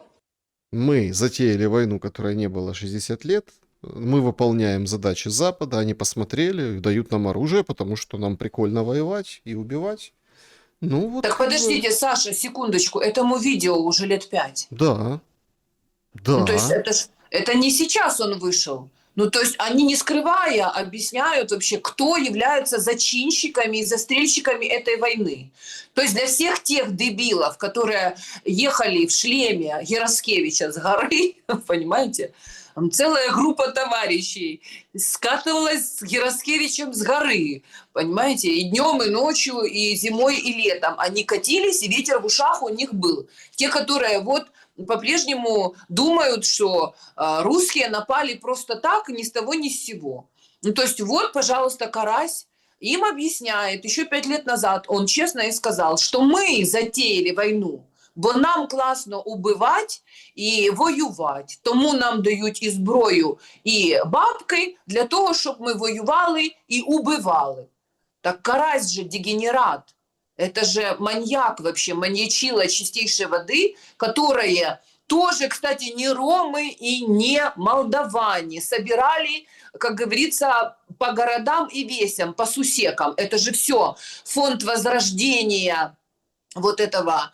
Мы затеяли войну, которой не было 60 лет. Мы выполняем задачи Запада, они посмотрели, дают нам оружие, потому что нам прикольно воевать и убивать. Ну вот Так как бы, подождите, Саша, секундочку, этому видео уже лет 5. да, Ну, то есть да. это не сейчас он вышел. Ну, то есть они, не скрывая, объясняют вообще, кто является зачинщиками и застрельщиками этой войны. То есть для всех тех дебилов, которые ехали в шлеме Гераскевича с горы, понимаете, там целая группа товарищей скатывалась с Гераскевичем с горы, понимаете, и днем, и ночью, и зимой, и летом. Они катились, и ветер в ушах у них был. Те, которые вот по-прежнему думают, что русские напали просто так, ни с того, ни с сего. Ну, то есть вот, пожалуйста, Карась им объясняет, еще 5 лет назад он честно и сказал, что мы затеяли войну, бо нам класно убивать і воювати. Тому нам дають і зброю, і бабки для того, щоб ми воювали і убивали. Так Карась же дегенерат. Это же маньяк вообще, маньячила чистейшей воды, которые тоже, кстати, не ромы и не молдаване. Собирали, как говорится, по городам и весям, по сусекам. Это же все фонд возрождения вот этого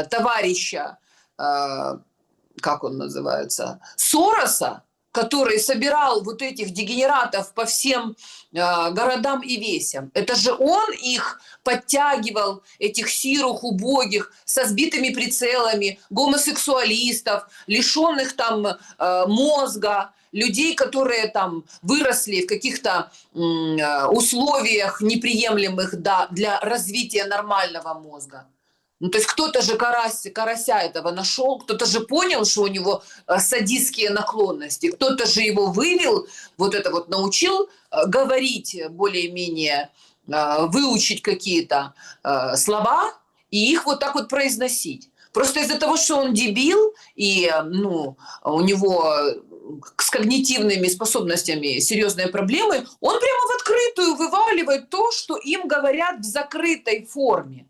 товарища, как он называется, Сороса, который собирал вот этих дегенератов по всем городам и весям. Это же он их подтягивал, этих сирух, убогих, со сбитыми прицелами, гомосексуалистов, лишенных там мозга, людей, которые там выросли в каких-то условиях неприемлемых для развития нормального мозга. Ну, то есть кто-то же карася этого нашел, кто-то же понял, что у него садистские наклонности, кто-то же его вывел, вот это вот научил говорить более-менее, выучить какие-то слова и их вот так вот произносить. Просто из-за того, что он дебил и у него с когнитивными способностями серьезные проблемы, он прямо в открытую вываливает то, что им говорят в закрытой форме.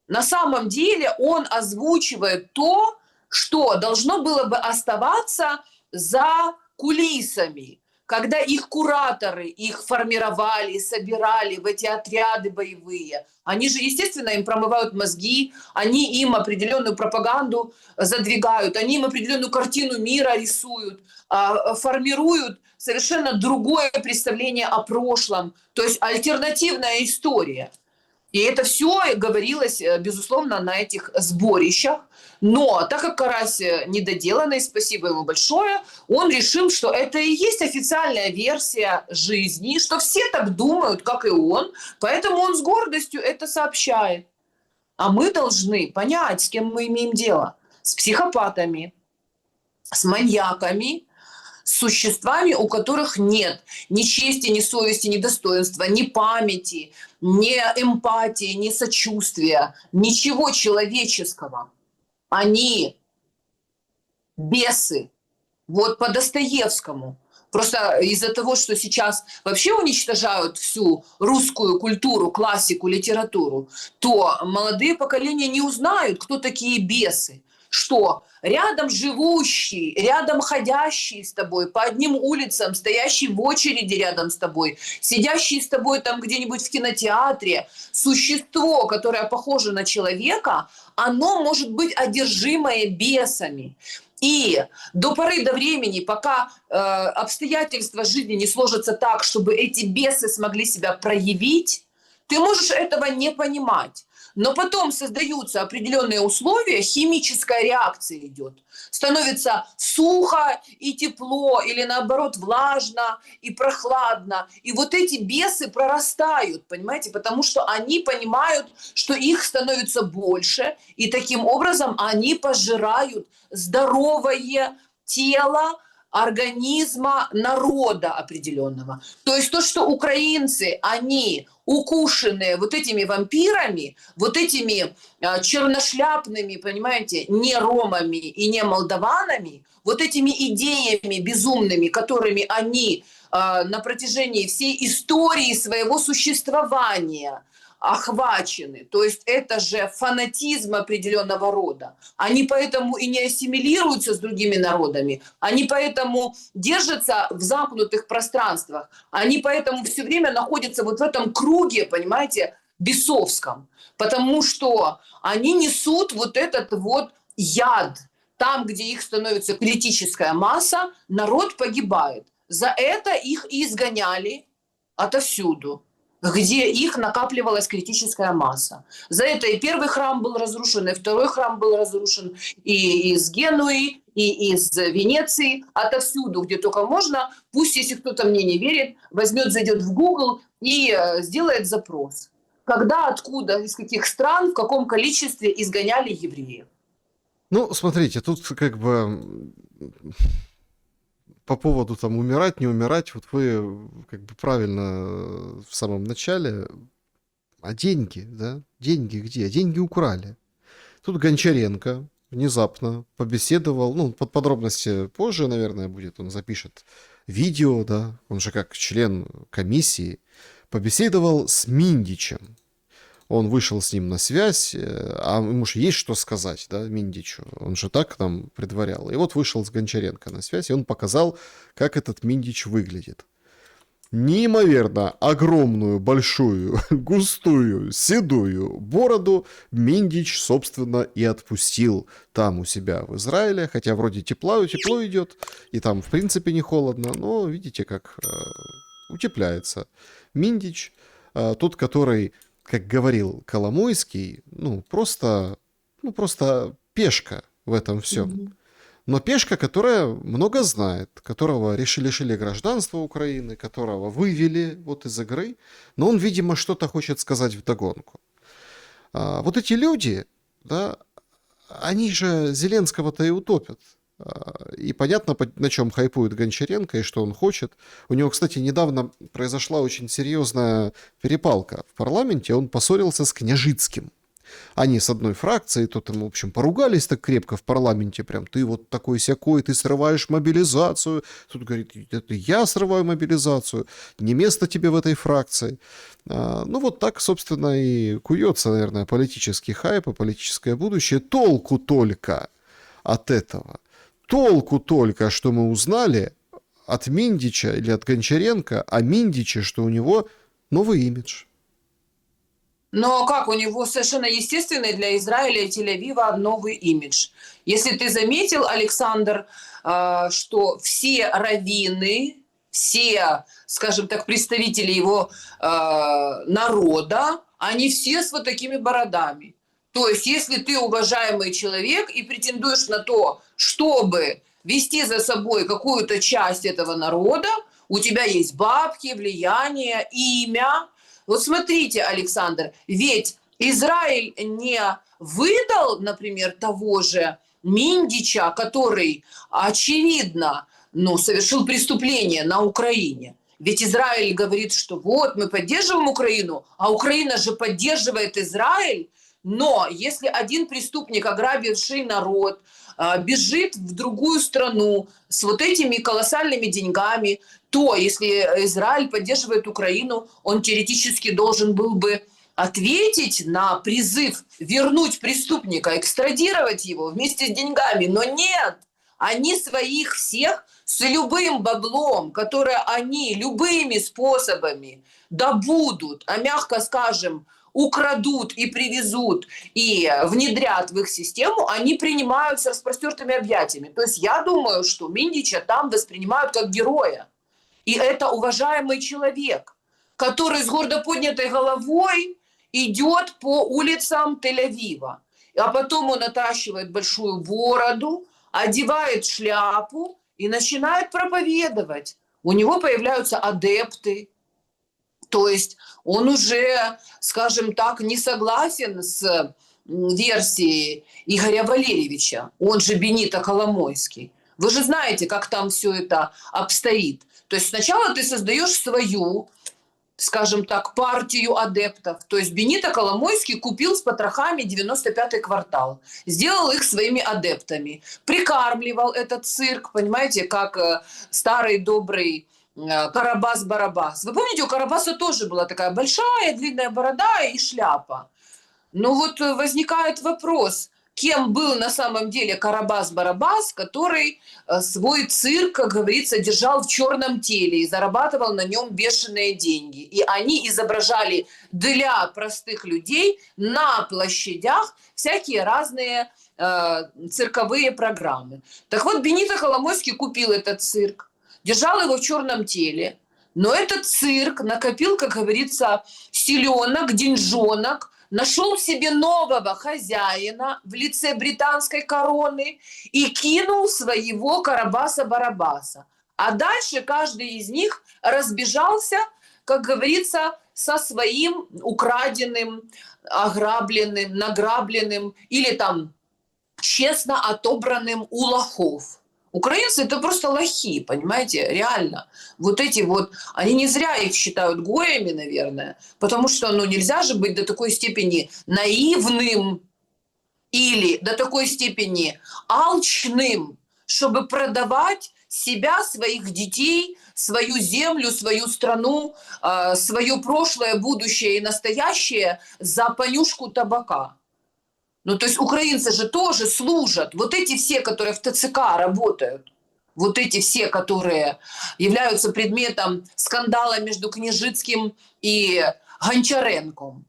На самом деле он озвучивает то, что должно было бы оставаться за кулисами, когда их кураторы их формировали, собирали в эти отряды боевые. Они же, естественно, им промывают мозги, они им определенную пропаганду задвигают, они им определенную картину мира рисуют, формируют совершенно другое представление о прошлом, то есть альтернативная история. И это все говорилось, безусловно, на этих сборищах. Но так как Карась недоделанный, спасибо ему большое, он решил, что это и есть официальная версия жизни, что все так думают, как и он, поэтому он с гордостью это сообщает. А мы должны понять, с кем мы имеем дело. С психопатами, с маньяками, с существами, у которых нет ни чести, ни совести, ни достоинства, ни памяти, ни эмпатии, ни сочувствия, ничего человеческого. Они бесы. Вот по Достоевскому. Просто из-за того, что сейчас вообще уничтожают всю русскую культуру, классику, литературу, то молодые поколения не узнают, кто такие бесы. Что рядом живущий, рядом ходящий с тобой, по одним улицам, стоящий в очереди рядом с тобой, сидящий с тобой там где-нибудь в кинотеатре, существо, которое похоже на человека, оно может быть одержимое бесами. И до поры до времени, пока обстоятельства жизни не сложатся так, чтобы эти бесы смогли себя проявить, ты можешь этого не понимать. Но потом создаются определенные условия, химическая реакция идет. Становится сухо и тепло, или наоборот влажно и прохладно. И вот эти бесы прорастают, понимаете, потому что они понимают, что их становится больше, и таким образом они пожирают здоровое тело организма народа определенного. То есть то, что украинцы, они укушенные вот этими вампирами, вот этими черношляпными, понимаете, не ромами и не молдаванами, вот этими идеями безумными, которыми они на протяжении всей истории своего существования охвачены. То есть это же фанатизм определенного рода. Они поэтому и не ассимилируются с другими народами. Они поэтому держатся в замкнутых пространствах. Они поэтому все время находятся вот в этом круге, понимаете, бесовском. Потому что они несут вот этот вот яд. Там, где их становится критическая масса, народ погибает. За это их и изгоняли отовсюду, где их накапливалась критическая масса. За это и первый храм был разрушен, и второй храм был разрушен, и из Генуи, и из Венеции, отовсюду, где только можно. Пусть, если кто-то мне не верит, возьмет, зайдет в Google и сделает запрос. Когда, откуда, из каких стран, в каком количестве изгоняли евреев. Ну, смотрите, тут как бы по поводу там умирать, не умирать, вот вы как бы правильно в самом начале, а деньги, да? Деньги где? Деньги украли. Тут Гончаренко внезапно побеседовал, ну, под подробности позже, наверное, будет, он запишет видео, да, он же как член комиссии, побеседовал с Миндичем. Он вышел с ним на связь, а ему же есть что сказать, да, Миндичу. Он же так там предварял. И вот вышел с Гончаренко на связь, и он показал, как этот Миндич выглядит. Неимоверно огромную, большую, густую, седую бороду Миндич, собственно, и отпустил там у себя в Израиле. Хотя вроде тепло идет, и там в принципе не холодно, но видите, как утепляется. Миндич, тот, который, как говорил Коломойский, просто пешка в этом всем. Но пешка, которая много знает, которого лишили гражданства Украины, которого вывели вот из игры, но он, видимо, что-то хочет сказать вдогонку. Вот эти люди, да, они же Зеленского-то и утопят. И понятно, на чем хайпует Гончаренко и что он хочет. У него, кстати, недавно произошла очень серьезная перепалка в парламенте. Он поссорился с Княжицким. Они с одной фракцией, тут им, в общем, поругались так крепко в парламенте, прям, ты вот такой-сякой, ты срываешь мобилизацию. Тут говорит, это я срываю мобилизацию, не место тебе в этой фракции. Ну вот так, собственно, и куется, наверное, политический хайп и политическое будущее. Толку только от этого. Толку только, что мы узнали от Миндича или от Гончаренко о Миндиче, что у него новый имидж. Но как, у него совершенно естественный для Израиля и Тель-Авива новый имидж. Если ты заметил, Александр, что все раввины, все, скажем так, представители его народа, они все с вот такими бородами. То есть, если ты уважаемый человек и претендуешь на то, чтобы вести за собой какую-то часть этого народа, у тебя есть бабки, влияние, имя. Вот смотрите, Александр, ведь Израиль не выдал, например, того же Миндича, который, очевидно, совершил преступление на Украине. Ведь Израиль говорит, что вот мы поддерживаем Украину, а Украина же поддерживает Израиль. Но если один преступник, ограбивший народ, бежит в другую страну с вот этими колоссальными деньгами, то если Израиль поддерживает Украину, он теоретически должен был бы ответить на призыв вернуть преступника, экстрадировать его вместе с деньгами. Но нет, они своих всех с любым баблом, которое они любыми способами добудут, а мягко скажем, украдут и привезут и внедрят в их систему, они принимают с распростертыми объятиями. То есть я думаю, что Миндича там воспринимают как героя. И это уважаемый человек, который с гордо поднятой головой идет по улицам Тель-Авива. А потом он отращивает большую бороду, одевает шляпу и начинает проповедовать. У него появляются адепты. То есть он уже, скажем так, не согласен с версией Игоря Валерьевича, он же Бенито Коломойский. Вы же знаете, как там все это обстоит. То есть сначала ты создаешь свою, скажем так, партию адептов. То есть Бенито Коломойский купил с потрохами 95-й квартал, сделал их своими адептами, прикармливал этот цирк, понимаете, как старый добрый Карабас-Барабас. Вы помните, у Карабаса тоже была такая большая длинная борода и шляпа. Но вот возникает вопрос, кем был на самом деле Карабас-Барабас, который свой цирк, как говорится, держал в черном теле и зарабатывал на нем бешеные деньги. И они изображали для простых людей на площадях всякие разные цирковые программы. Так вот, Бенито Коломойский купил этот цирк, держал его в черном теле, но этот цирк накопил, как говорится, силенок, деньжонок, нашел себе нового хозяина в лице британской короны и кинул своего Карабаса-Барабаса. А дальше каждый из них разбежался, как говорится, со своим украденным, ограбленным, награбленным или там честно отобранным у лохов. Украинцы – это просто лохи, понимаете, реально. Вот эти вот, они не зря их считают гоями, наверное, потому что, ну, нельзя же быть до такой степени наивным или до такой степени алчным, чтобы продавать себя, своих детей, свою землю, свою страну, свое прошлое, будущее и настоящее за понюшку табака. Ну, то есть украинцы же тоже служат. Вот эти все, которые в ТЦК работают, вот эти все, которые являются предметом скандала между Княжицким и Гончаренком.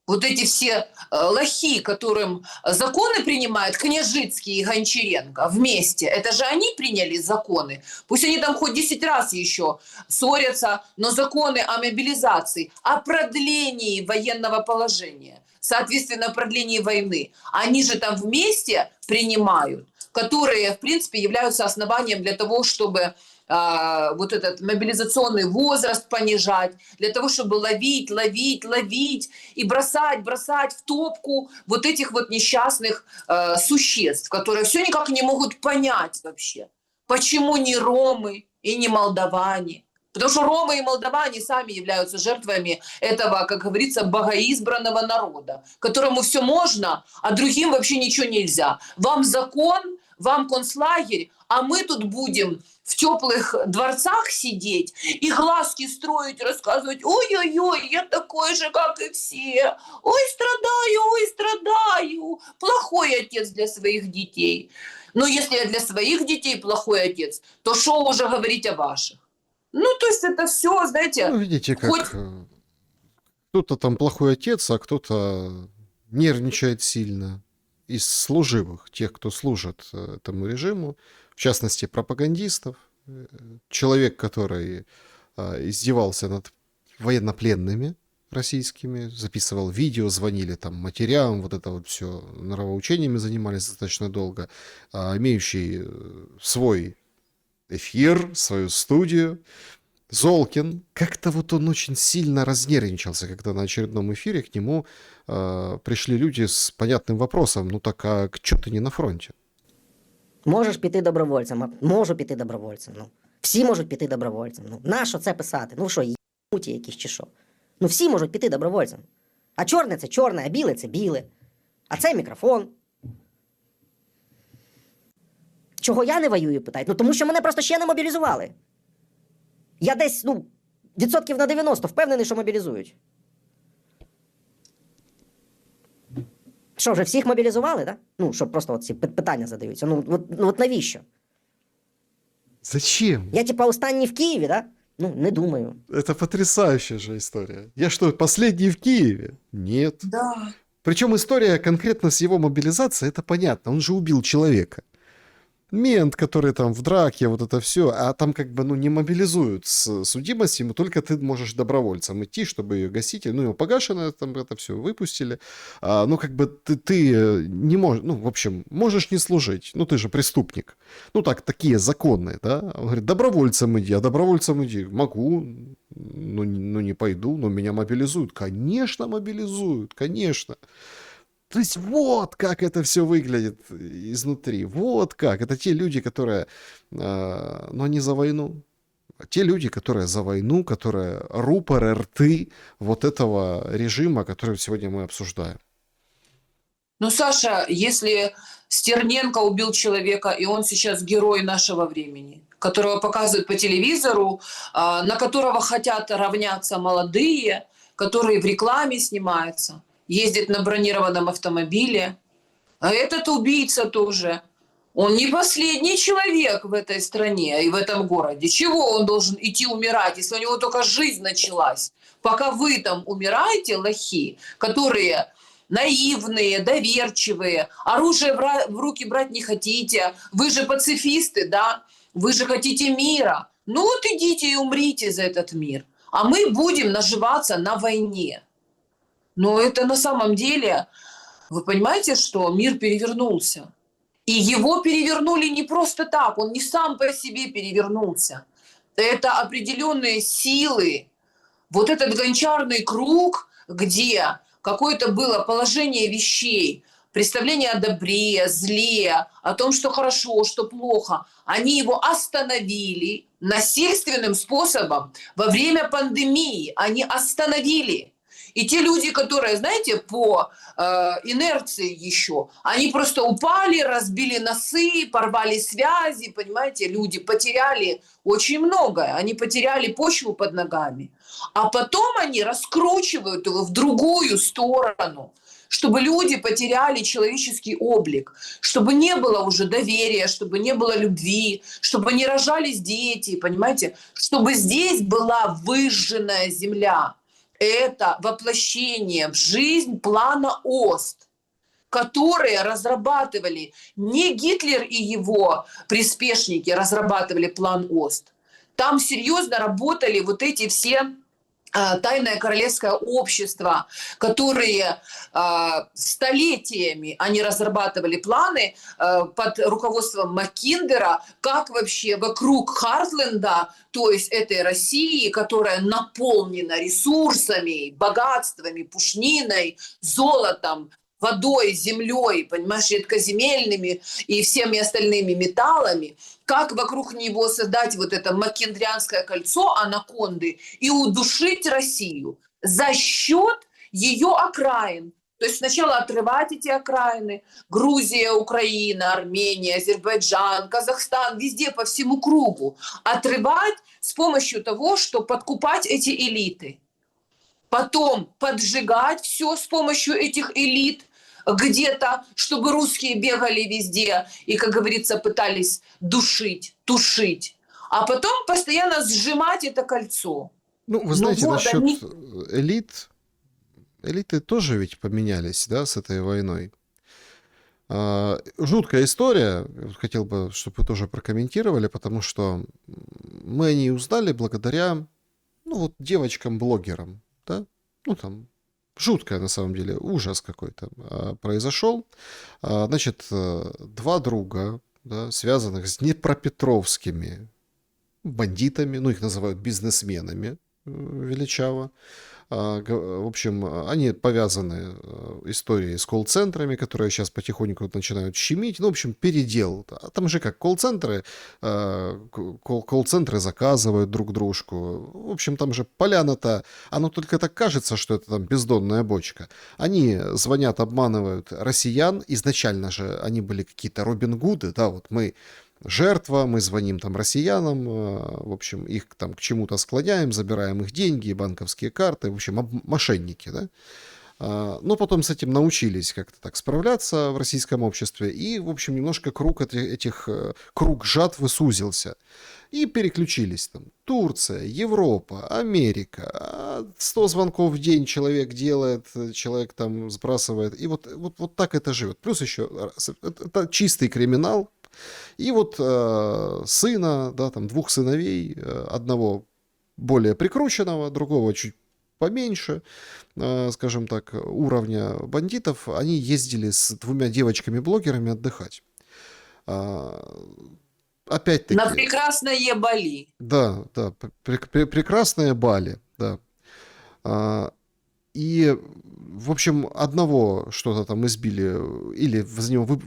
Вот эти все лохи, которым законы принимают Княжицкий и Гончаренко вместе. Это же они приняли законы. Пусть они там хоть 10 раз еще ссорятся, но законы о мобилизации, о продлении военного положения, соответственно, продлении войны, они же там вместе принимают, которые, в принципе, являются основанием для того, чтобы вот этот мобилизационный возраст понижать, для того, чтобы ловить и бросать в топку вот этих вот несчастных существ, которые все никак не могут понять вообще, почему не ромы и не молдаване. Потому что ромы и молдаване сами являются жертвами этого, как говорится, богоизбранного народа, которому все можно, а другим вообще ничего нельзя. Вам закон, вам концлагерь, а мы тут будем в теплых дворцах сидеть и глазки строить, рассказывать: ой-ой-ой, я такой же, как и все. Ой, страдаю. Плохой отец для своих детей. Но если я для своих детей плохой отец, то что уже говорить о ваших? Ну, то есть это все, знаете... Ну, видите, как хоть... кто-то там плохой отец, а кто-то нервничает сильно из служивых, тех, кто служит этому режиму, в частности, пропагандистов. Человек, который издевался над военнопленными российскими, записывал видео, звонили там матерям, вот это вот все, нравоучениями занимались достаточно долго, имеющий свой эфир, свою студию. Золкин, как-то вот он очень сильно разнервничался, когда на очередном эфире к нему пришли люди с понятным вопросом: ну так, а что ты не на фронте? Можеш піти добровольцем? Можу піти добровольцем. Ну, всі можуть піти добровольцем. Ну, нащо це писати? Ну що, єбуті якісь чи що? Ну, всі можуть піти добровольцем. А чорне – це чорне, а біле – це біле. А це мікрофон. Чого я не воюю, питають? Ну, тому що мене просто ще не мобілізували. Я десь, ну, відсотків на 90 впевнений, що мобілізують. Що, вже всіх мобілізували, так? Ну, щоб просто от ці питання задаються. Ну, от навіщо? Зачем? Я, типа, останній в Києві, так? Ну, не думаю. Это потрясающая же история. Я что, последний в Киеве? Нет. Да. Причем история конкретно с его мобилизацией, это понятно. Он же убил человека. Мент, который там в драке, вот это все, а там как бы, ну, не мобилизуют с судимостью, только ты можешь добровольцем идти, чтобы ее гасить. Ну, его погашено, там это все выпустили. Ну, как бы ты не можешь, ну, в общем, можешь не служить. Ну, ты же преступник. Ну, так, такие законные, да. Он говорит: добровольцем иди, а добровольцем иди. Могу, ну, не пойду, но меня мобилизуют. Конечно, мобилизуют, конечно. То есть вот как это все выглядит изнутри. Вот как. Это те люди, которые, ну, они за войну. Те люди, которые за войну, которые рупоры, рты вот этого режима, который сегодня мы обсуждаем. Ну, Саша, если Стерненко убил человека, и он сейчас герой нашего времени, которого показывают по телевизору, на которого хотят равняться молодые, который в рекламе снимается, ездит на бронированном автомобиле, а этот убийца тоже. Он не последний человек в этой стране и в этом городе. Чего он должен идти умирать, если у него только жизнь началась? Пока вы там умираете, лохи, которые наивные, доверчивые, оружие в руки брать не хотите, вы же пацифисты, да? Вы же хотите мира. Ну вот идите и умрите за этот мир. А мы будем наживаться на войне. Но это на самом деле, вы понимаете, что мир перевернулся. И его перевернули не просто так, он не сам по себе перевернулся. Это определенные силы, вот этот гончарный круг, где какое-то было положение вещей, представление о добре, зле, о том, что хорошо, что плохо, они его остановили насильственным способом во время пандемии. Они остановили. И те люди, которые, знаете, по инерции еще, они просто упали, разбили носы, порвали связи, понимаете, люди потеряли очень многое, они потеряли почву под ногами. А потом они раскручивают его в другую сторону, чтобы люди потеряли человеческий облик, чтобы не было уже доверия, чтобы не было любви, чтобы не рожались дети, понимаете, чтобы здесь была выжженная земля. Это воплощение в жизнь плана ОСТ, которые разрабатывали, не Гитлер и его приспешники разрабатывали план ОСТ. Там серьезно работали вот эти все тайное королевское общество, которые столетиями они разрабатывали планы под руководством Маккиндера, как вообще вокруг Хартленда, то есть этой России, которая наполнена ресурсами, богатствами, пушниной, золотом, водой, землей, понимаешь, редкоземельными и всеми остальными металлами, как вокруг него создать вот это маккендрианское кольцо анаконды и удушить Россию за счет ее окраин. То есть сначала отрывать эти окраины, Грузия, Украина, Армения, Азербайджан, Казахстан, везде по всему кругу, отрывать с помощью того, что подкупать эти элиты. Потом поджигать все с помощью этих элит где-то, чтобы русские бегали везде и, как говорится, пытались душить, тушить. А потом постоянно сжимать это кольцо. Ну, вы Ну знаете, вот насчет они... элит, элиты тоже ведь поменялись, да, с этой войной. Жуткая история, хотел бы, чтобы вы тоже прокомментировали, потому что мы о ней узнали благодаря, ну, вот девочкам-блогерам, да, ну, там, жуткая на самом деле, ужас какой-то произошел. Значит, два друга, да, связанных с днепропетровскими бандитами, ну, их называют бизнесменами величаво. В общем, они повязаны историей с колл-центрами, которые сейчас потихоньку начинают щемить. Ну, в общем, передел. А там же как колл-центры заказывают друг дружку. В общем, там же поляна-то, оно только так кажется, что это там бездонная бочка. Они звонят, обманывают россиян. Изначально же они были какие-то Робин Гуды, да, вот мы жертва, мы звоним там россиянам, в общем, их там к чему-то склоняем, забираем их деньги, банковские карты, в общем, мошенники, да. Но потом с этим научились как-то так справляться в российском обществе, и, в общем, немножко круг жатвы сузился. И переключились там Турция, Европа, Америка. 100 звонков в день человек делает, человек там сбрасывает, и вот так это живет. Плюс еще, это чистый криминал. И вот сына, да, там двух сыновей, одного более прикрученного, другого чуть поменьше, скажем так, уровня бандитов, они ездили с двумя девочками-блогерами отдыхать. Опять-таки... На прекрасное Бали. Да, прекрасное Бали, да. И, в общем, одного что-то там избили, или в него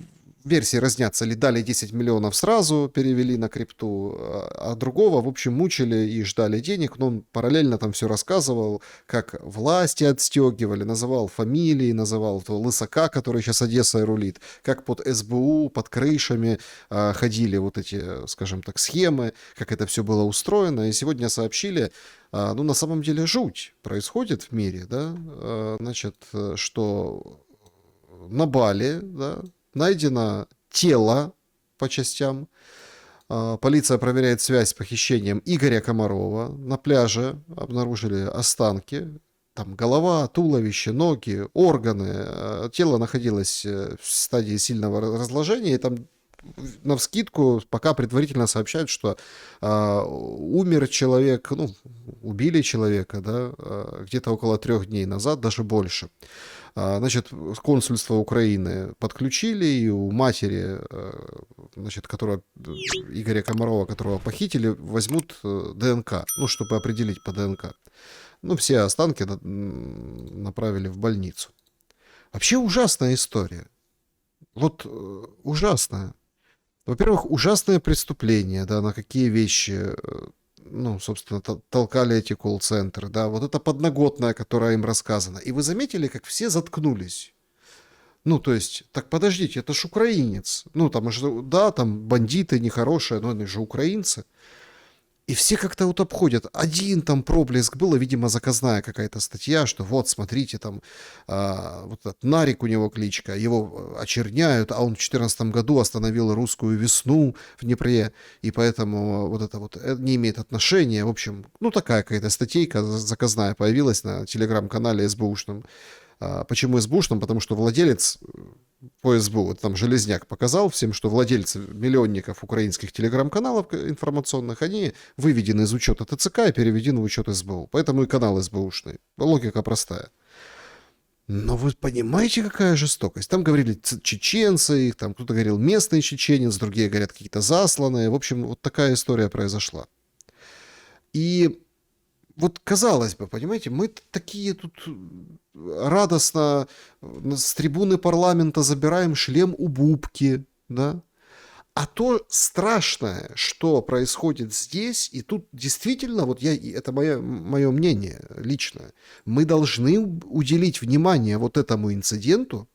версии разнятся, ли дали 10 миллионов сразу, перевели на крипту, а другого, в общем, мучили и ждали денег, но он параллельно там все рассказывал, как власти отстегивали, называл фамилии, называл того лысака, который сейчас Одессой рулит, как под СБУ, под крышами ходили вот эти, скажем так, схемы, как это все было устроено, и сегодня сообщили, ну, на самом деле жуть происходит в мире, да, значит, что на Бали, да, найдено тело по частям. Полиция проверяет связь с похищением Игоря Комарова. На пляже обнаружили останки. Там голова, туловище, ноги, органы. Тело находилось в стадии сильного разложения. И там навскидку пока предварительно сообщают, что умер человек, ну, убили человека, да, где-то около 3 дней назад, даже больше. Значит, консульство Украины подключили, и у матери, значит, Игоря Комарова, которого похитили, возьмут ДНК, ну, чтобы определить по ДНК. Ну, все останки направили в больницу. Вообще ужасная история. Вот ужасная. Во-первых, ужасное преступление, да, на какие вещи, ну, собственно, толкали эти колл-центры, да, вот эта подноготная, которая им рассказана. И вы заметили, как все заткнулись? Ну, то есть, так подождите, это ж украинец. Ну, там, да, там бандиты нехорошие, но они же украинцы. И все как-то вот обходят. Один там проблеск было, видимо, заказная какая-то статья, что вот, смотрите, там, вот этот Нарик у него кличка, его очерняют, а он в 2014 году остановил русскую весну в Днепре, и поэтому вот это вот не имеет отношения. В общем, ну, такая какая-то статейка заказная появилась на телеграм-канале СБУшном. Почему СБУшном? Потому что владелец по СБУ, вот там Железняк показал всем, что владельцы миллионников украинских телеграм-каналов информационных, они выведены из учета ТЦК и переведены в учет СБУ. Поэтому и канал СБУшный. Логика простая. Но вы понимаете, какая жестокость? Там говорили чеченцы, там кто-то говорил местный чеченец, другие говорят какие-то засланные. В общем, вот такая история произошла. И вот казалось бы, понимаете, мы такие тут радостно с трибуны парламента забираем шлем у Бубки, да? А то страшное, что происходит здесь, и тут действительно, вот это мое мнение личное, мы должны уделить внимание вот этому инциденту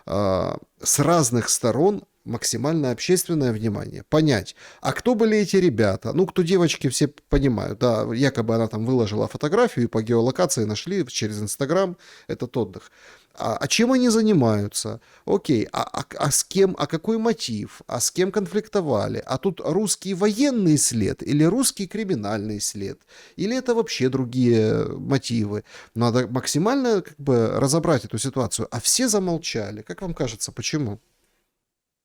с разных сторон, максимальное общественное внимание, понять, а кто были эти ребята, ну, кто девочки, все понимают, да, якобы она там выложила фотографию, и по геолокации нашли через Инстаграм этот отдых. А чем они занимаются? Окей, а с кем, а какой мотив? А с кем конфликтовали? А тут русский военный след или русский криминальный след? Или это вообще другие мотивы? Надо максимально как бы разобрать эту ситуацию. А все замолчали. Как вам кажется, почему?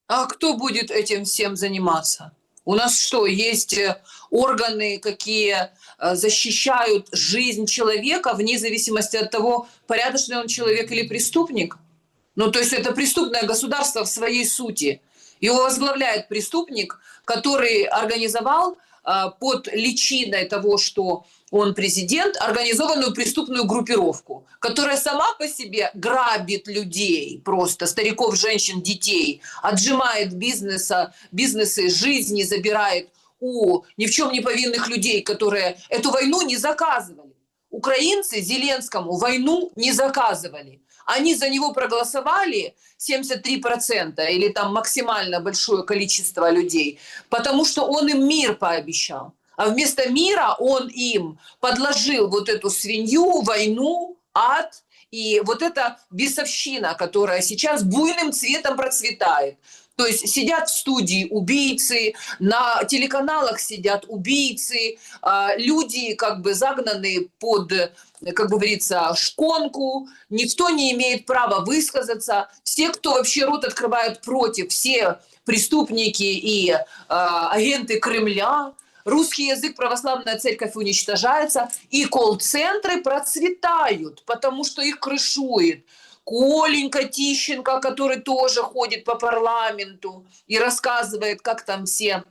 А кто будет этим всем заниматься? У нас что, есть органы, какие защищают жизнь человека вне зависимости от того, порядочный он человек или преступник? Ну, то есть это преступное государство в своей сути. Его возглавляет преступник, который организовал под личиной того, что он президент, организованную преступную группировку, которая сама по себе грабит людей, просто стариков, женщин, детей, отжимает бизнесы, жизни забирает у ни в чем не повинных людей, которые эту войну не заказывали. Украинцы Зеленскому войну не заказывали. Они за него проголосовали 73% или там максимально большое количество людей, потому что он им мир пообещал. А вместо мира он им подложил вот эту свинью, войну, ад и вот эта бесовщина, которая сейчас буйным цветом процветает. То есть сидят в студии убийцы, на телеканалах сидят убийцы, люди как бы загнаны под, как говорится, шконку, никто не имеет права высказаться. Все, кто вообще рот открывают против, все преступники и агенты Кремля. Русский язык, православная церковь уничтожается, и колл-центры процветают, потому что их крышует Коленька Тищенко, который тоже ходит по парламенту и рассказывает, как там все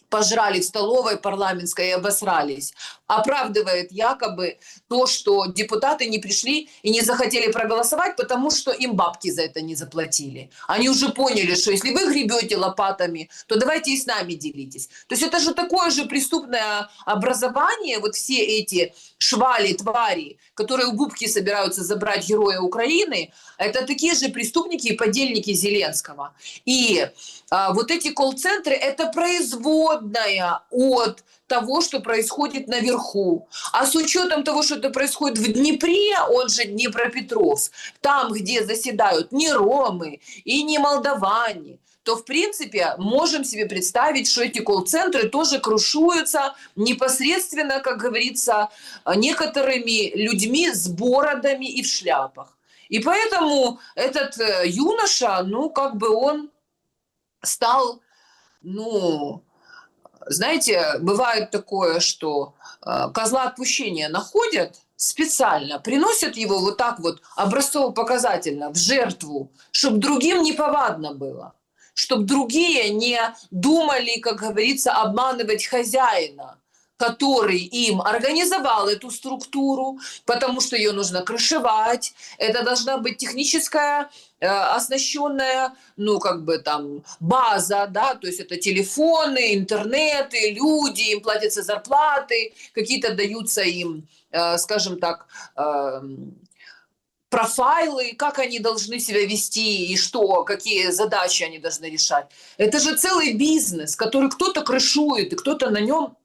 пожрали в столовой парламентской и обосрались. оправдывает якобы то, что депутаты не пришли и не захотели проголосовать, потому что им бабки за это не заплатили. Они уже поняли, что если вы гребете лопатами, то давайте и с нами делитесь. То есть это же такое же преступное образование, вот все эти швали, твари, которые у Бубки собираются забрать героя Украины, это такие же преступники и подельники Зеленского. И вот эти колл-центры – это производная от того, что происходит наверху. А с учетом того, что это происходит в Днепре, он же Днепропетровск, там, где заседают не ромы и не молдаване, то, в принципе, можем себе представить, что эти колл-центры тоже крушуются непосредственно, как говорится, некоторыми людьми с бородами и в шляпах. И поэтому этот юноша, ну, как бы он стал, ну, знаете, бывает такое, что козла отпущения находят специально, приносят его вот так вот образцово-показательно в жертву, чтобы другим неповадно было, чтобы другие не думали, как говорится, обманывать хозяина, который им организовал эту структуру, потому что ее нужно крышевать. Это должна быть техническая, оснащенная, ну, как бы там, база, да, то есть это телефоны, интернеты, люди, им платятся зарплаты, какие-то даются им, скажем так, профайлы, как они должны себя вести и что, какие задачи они должны решать. Это же целый бизнес, который кто-то крышует, и кто-то на нем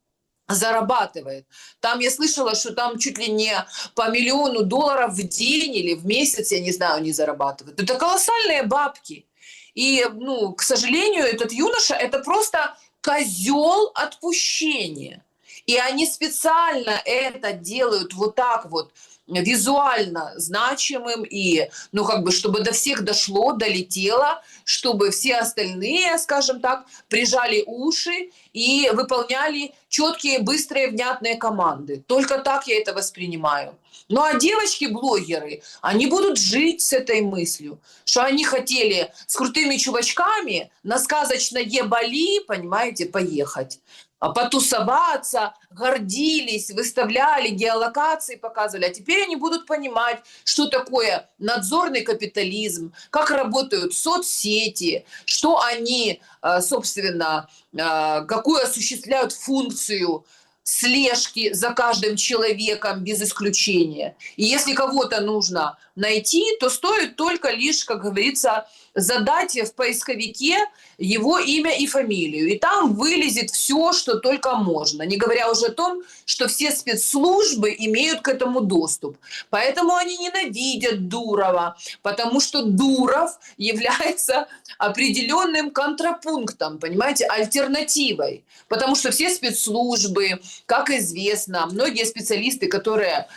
зарабатывает. Там я слышала, что там чуть ли не по $1 миллион в день или в месяц, я не знаю, они зарабатывают. Это колоссальные бабки. И, ну, к сожалению, этот юноша – это просто козел отпущения. И они специально это делают вот так вот, визуально значимым и, ну, как бы, чтобы до всех дошло, долетело, чтобы все остальные, скажем так, прижали уши и выполняли четкие, быстрые, внятные команды. Только так я это воспринимаю. Ну, а девочки-блогеры, они будут жить с этой мыслью, что они хотели с крутыми чувачками на сказочное Бали, понимаете, поехать. Потусоваться, гордились, выставляли, геолокации показывали. А теперь они будут понимать, что такое надзорный капитализм, как работают соцсети, что они, собственно, какую осуществляют функцию слежки за каждым человеком без исключения. И если кого-то нужно найти, то стоит только лишь, как говорится, задать в поисковике его имя и фамилию. И там вылезет все, что только можно. Не говоря уже о том, что все спецслужбы имеют к этому доступ. Поэтому они ненавидят Дурова, потому что Дуров является определенным контрапунктом, понимаете, альтернативой. Потому что все спецслужбы, как известно, многие специалисты, которые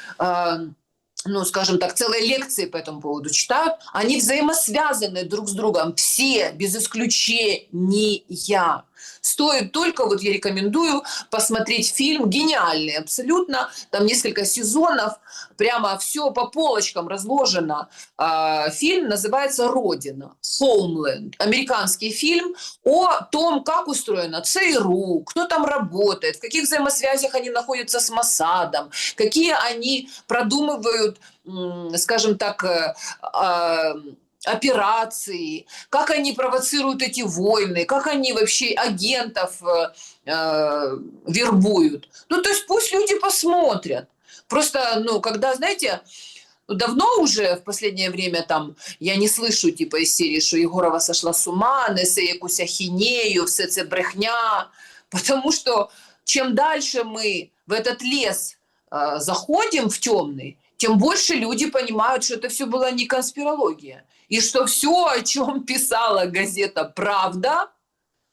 ну, скажем так, целые лекции по этому поводу читают, они взаимосвязаны друг с другом, все, без исключения. Стоит только, вот я рекомендую посмотреть фильм, гениальный абсолютно, там несколько сезонов, прямо все по полочкам разложено. Фильм называется «Родина», «Homeland», американский фильм о том, как устроена ЦРУ, кто там работает, в каких взаимосвязях они находятся с Моссадом, какие они продумывают, скажем так, операции, как они провоцируют эти войны, как они вообще агентов вербуют. Ну, то есть пусть люди посмотрят. Просто, ну, когда, знаете, давно уже в последнее время там я не слышу типа из серії, що Єгорова сошла с ума, несе якусь ахінею, все це брехня. Потому что чем дальше мы в этот лес заходим в темный, тем больше люди понимают, что это все была не конспирология. И что все, о чем писала газета «Правда»,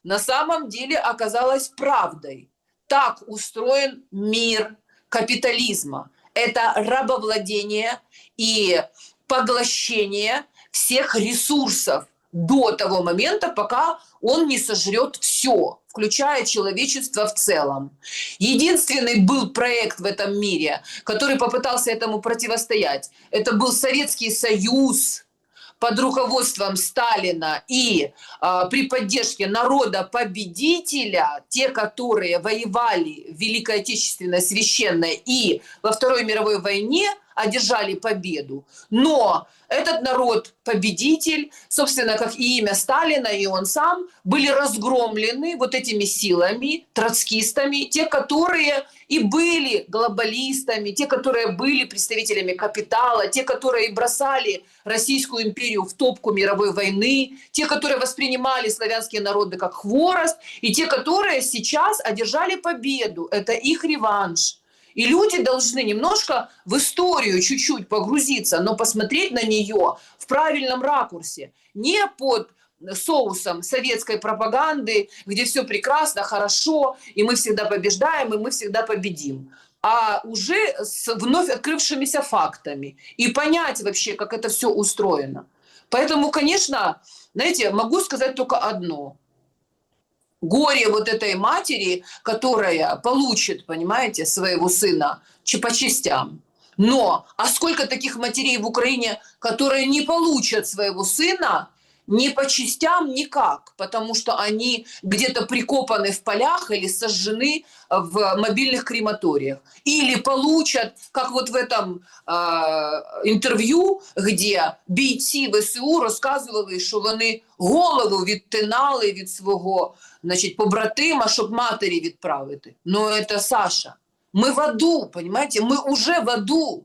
на самом деле оказалось правдой. Так устроен мир капитализма. Это рабовладение и поглощение всех ресурсов до того момента, пока он не сожрет все, включая человечество в целом. Единственный был проект в этом мире, который попытался этому противостоять. Это был Советский Союз. под руководством Сталина и при поддержке народа-победителя, те, которые воевали в Великой Отечественной Священной и во Второй мировой войне, одержали победу. Но этот народ-победитель, собственно, как и имя Сталина, и он сам, были разгромлены вот этими силами, троцкистами, те, которые и были глобалистами, те, которые были представителями капитала, те, которые бросали Российскую империю в топку мировой войны, те, которые воспринимали славянские народы как хворост, и те, которые сейчас одержали победу. Это их реванш. И люди должны немножко в историю чуть-чуть погрузиться, но посмотреть на нее в правильном ракурсе. Не под соусом советской пропаганды, где все прекрасно, хорошо, и мы всегда побеждаем, и мы всегда победим. А уже с вновь открывшимися фактами. И понять вообще, как это все устроено. Поэтому, конечно, знаете, могу сказать только одно. Горе вот этой матери, которая получит, понимаете, своего сына по частям. Но, а сколько таких матерей в Украине, которые не получат своего сына ни по частям, никак, потому что они где-то прикопаны в полях или сожжены в мобильных крематориях. Или получат, как вот в этом інтерв'ю, где бійці ВСУ розказували, що вони голову відтинали від свого, значить, побратима, щоб матері відправити. Ну, це Саша. Мы в аду, понимаете? Мы уже в аду.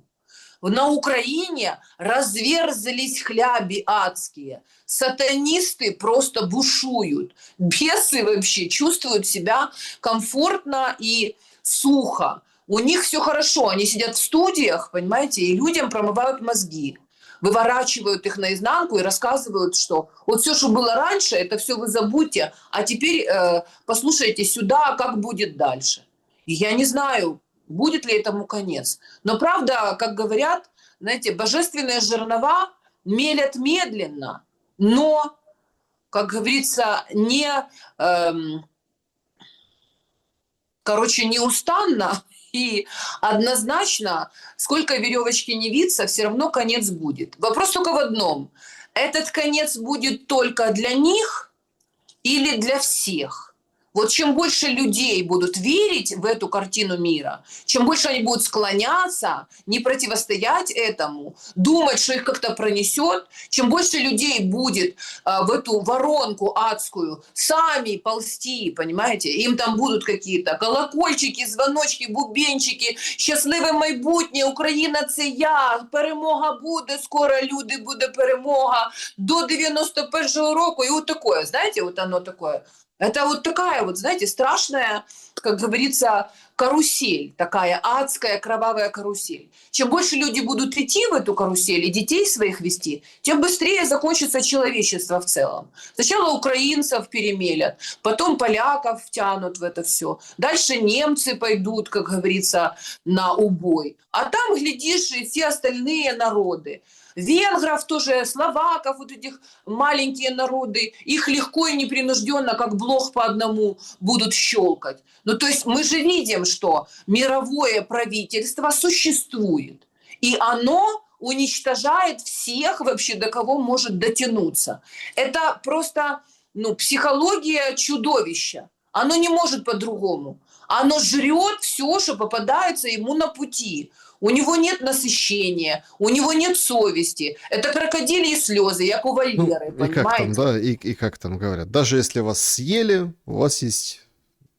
На Украине разверзлись хляби адские. Сатанисты просто бушуют. Бесы вообще чувствуют себя комфортно и сухо. У них все хорошо. Они сидят в студиях, понимаете, и людям промывают мозги. Выворачивают их наизнанку и рассказывают, что вот все, что было раньше, это все вы забудьте, а теперь послушайте сюда, как будет дальше. И я не знаю, будет ли этому конец. Но правда, как говорят, знаете, божественные жернова мелят медленно, но, как говорится, неустанно и однозначно, сколько веревочки не виться, все равно конец будет. Вопрос только в одном. Этот конец будет только для них или для всех? Вот чем больше людей будут верить в эту картину мира, чем больше они будут склоняться, не противостоять этому, думать, что их как-то пронесет, чем больше людей будет в эту воронку адскую сами ползти, понимаете, им там будут какие-то колокольчики, звоночки, бубенчики, щасливе майбутнє, Україна це я, перемога буде, скоро люди, буде перемога, до 91-го року, и вот такое, знаете, вот оно такое. Это вот такая вот, знаете, страшная, как говорится, карусель, такая адская кровавая карусель. Чем больше люди будут идти в эту карусель и детей своих вести, тем быстрее закончится человечество в целом. Сначала украинцев перемелят, потом поляков втянут в это все. Дальше немцы пойдут, как говорится, на убой. А там, глядишь, и все остальные народы. Венгров тоже, словаков, вот этих маленькие народы, их легко и непринужденно, как блох по одному, будут щелкать. Ну, то есть мы же видим, что мировое правительство существует, и оно уничтожает всех вообще, до кого может дотянуться. Это просто, психология чудовища. Оно не может по-другому. Оно жрет все, что попадается ему на пути. У него нет насыщения, у него нет совести. Это крокодильи слезы, как у Вольеры, понимаете? Как там, да, и как там говорят, даже если вас съели, у вас есть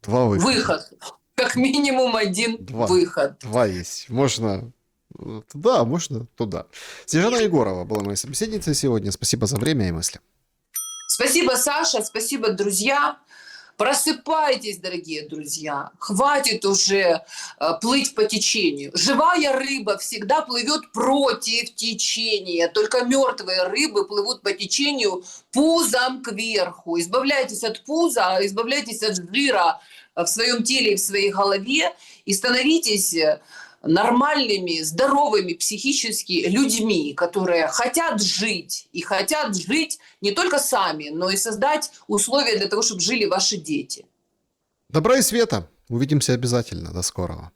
два выхода. Выход. Как минимум один выход. Два есть. Можно туда, а можно туда. Снежана Егорова была моей собеседницей сегодня. Спасибо за время и мысли. Спасибо, Саша, спасибо, друзья. Просыпайтесь, дорогие друзья. Хватит уже плыть по течению. Живая рыба всегда плывет против течения. Только мертвые рыбы плывут по течению пузом кверху. Избавляйтесь от пуза, избавляйтесь от жира в своем теле и в своей голове. И становитесь нормальными, здоровыми психически людьми, которые хотят жить. И хотят жить не только сами, но и создать условия для того, чтобы жили ваши дети. Добра и света. Увидимся обязательно. До скорого.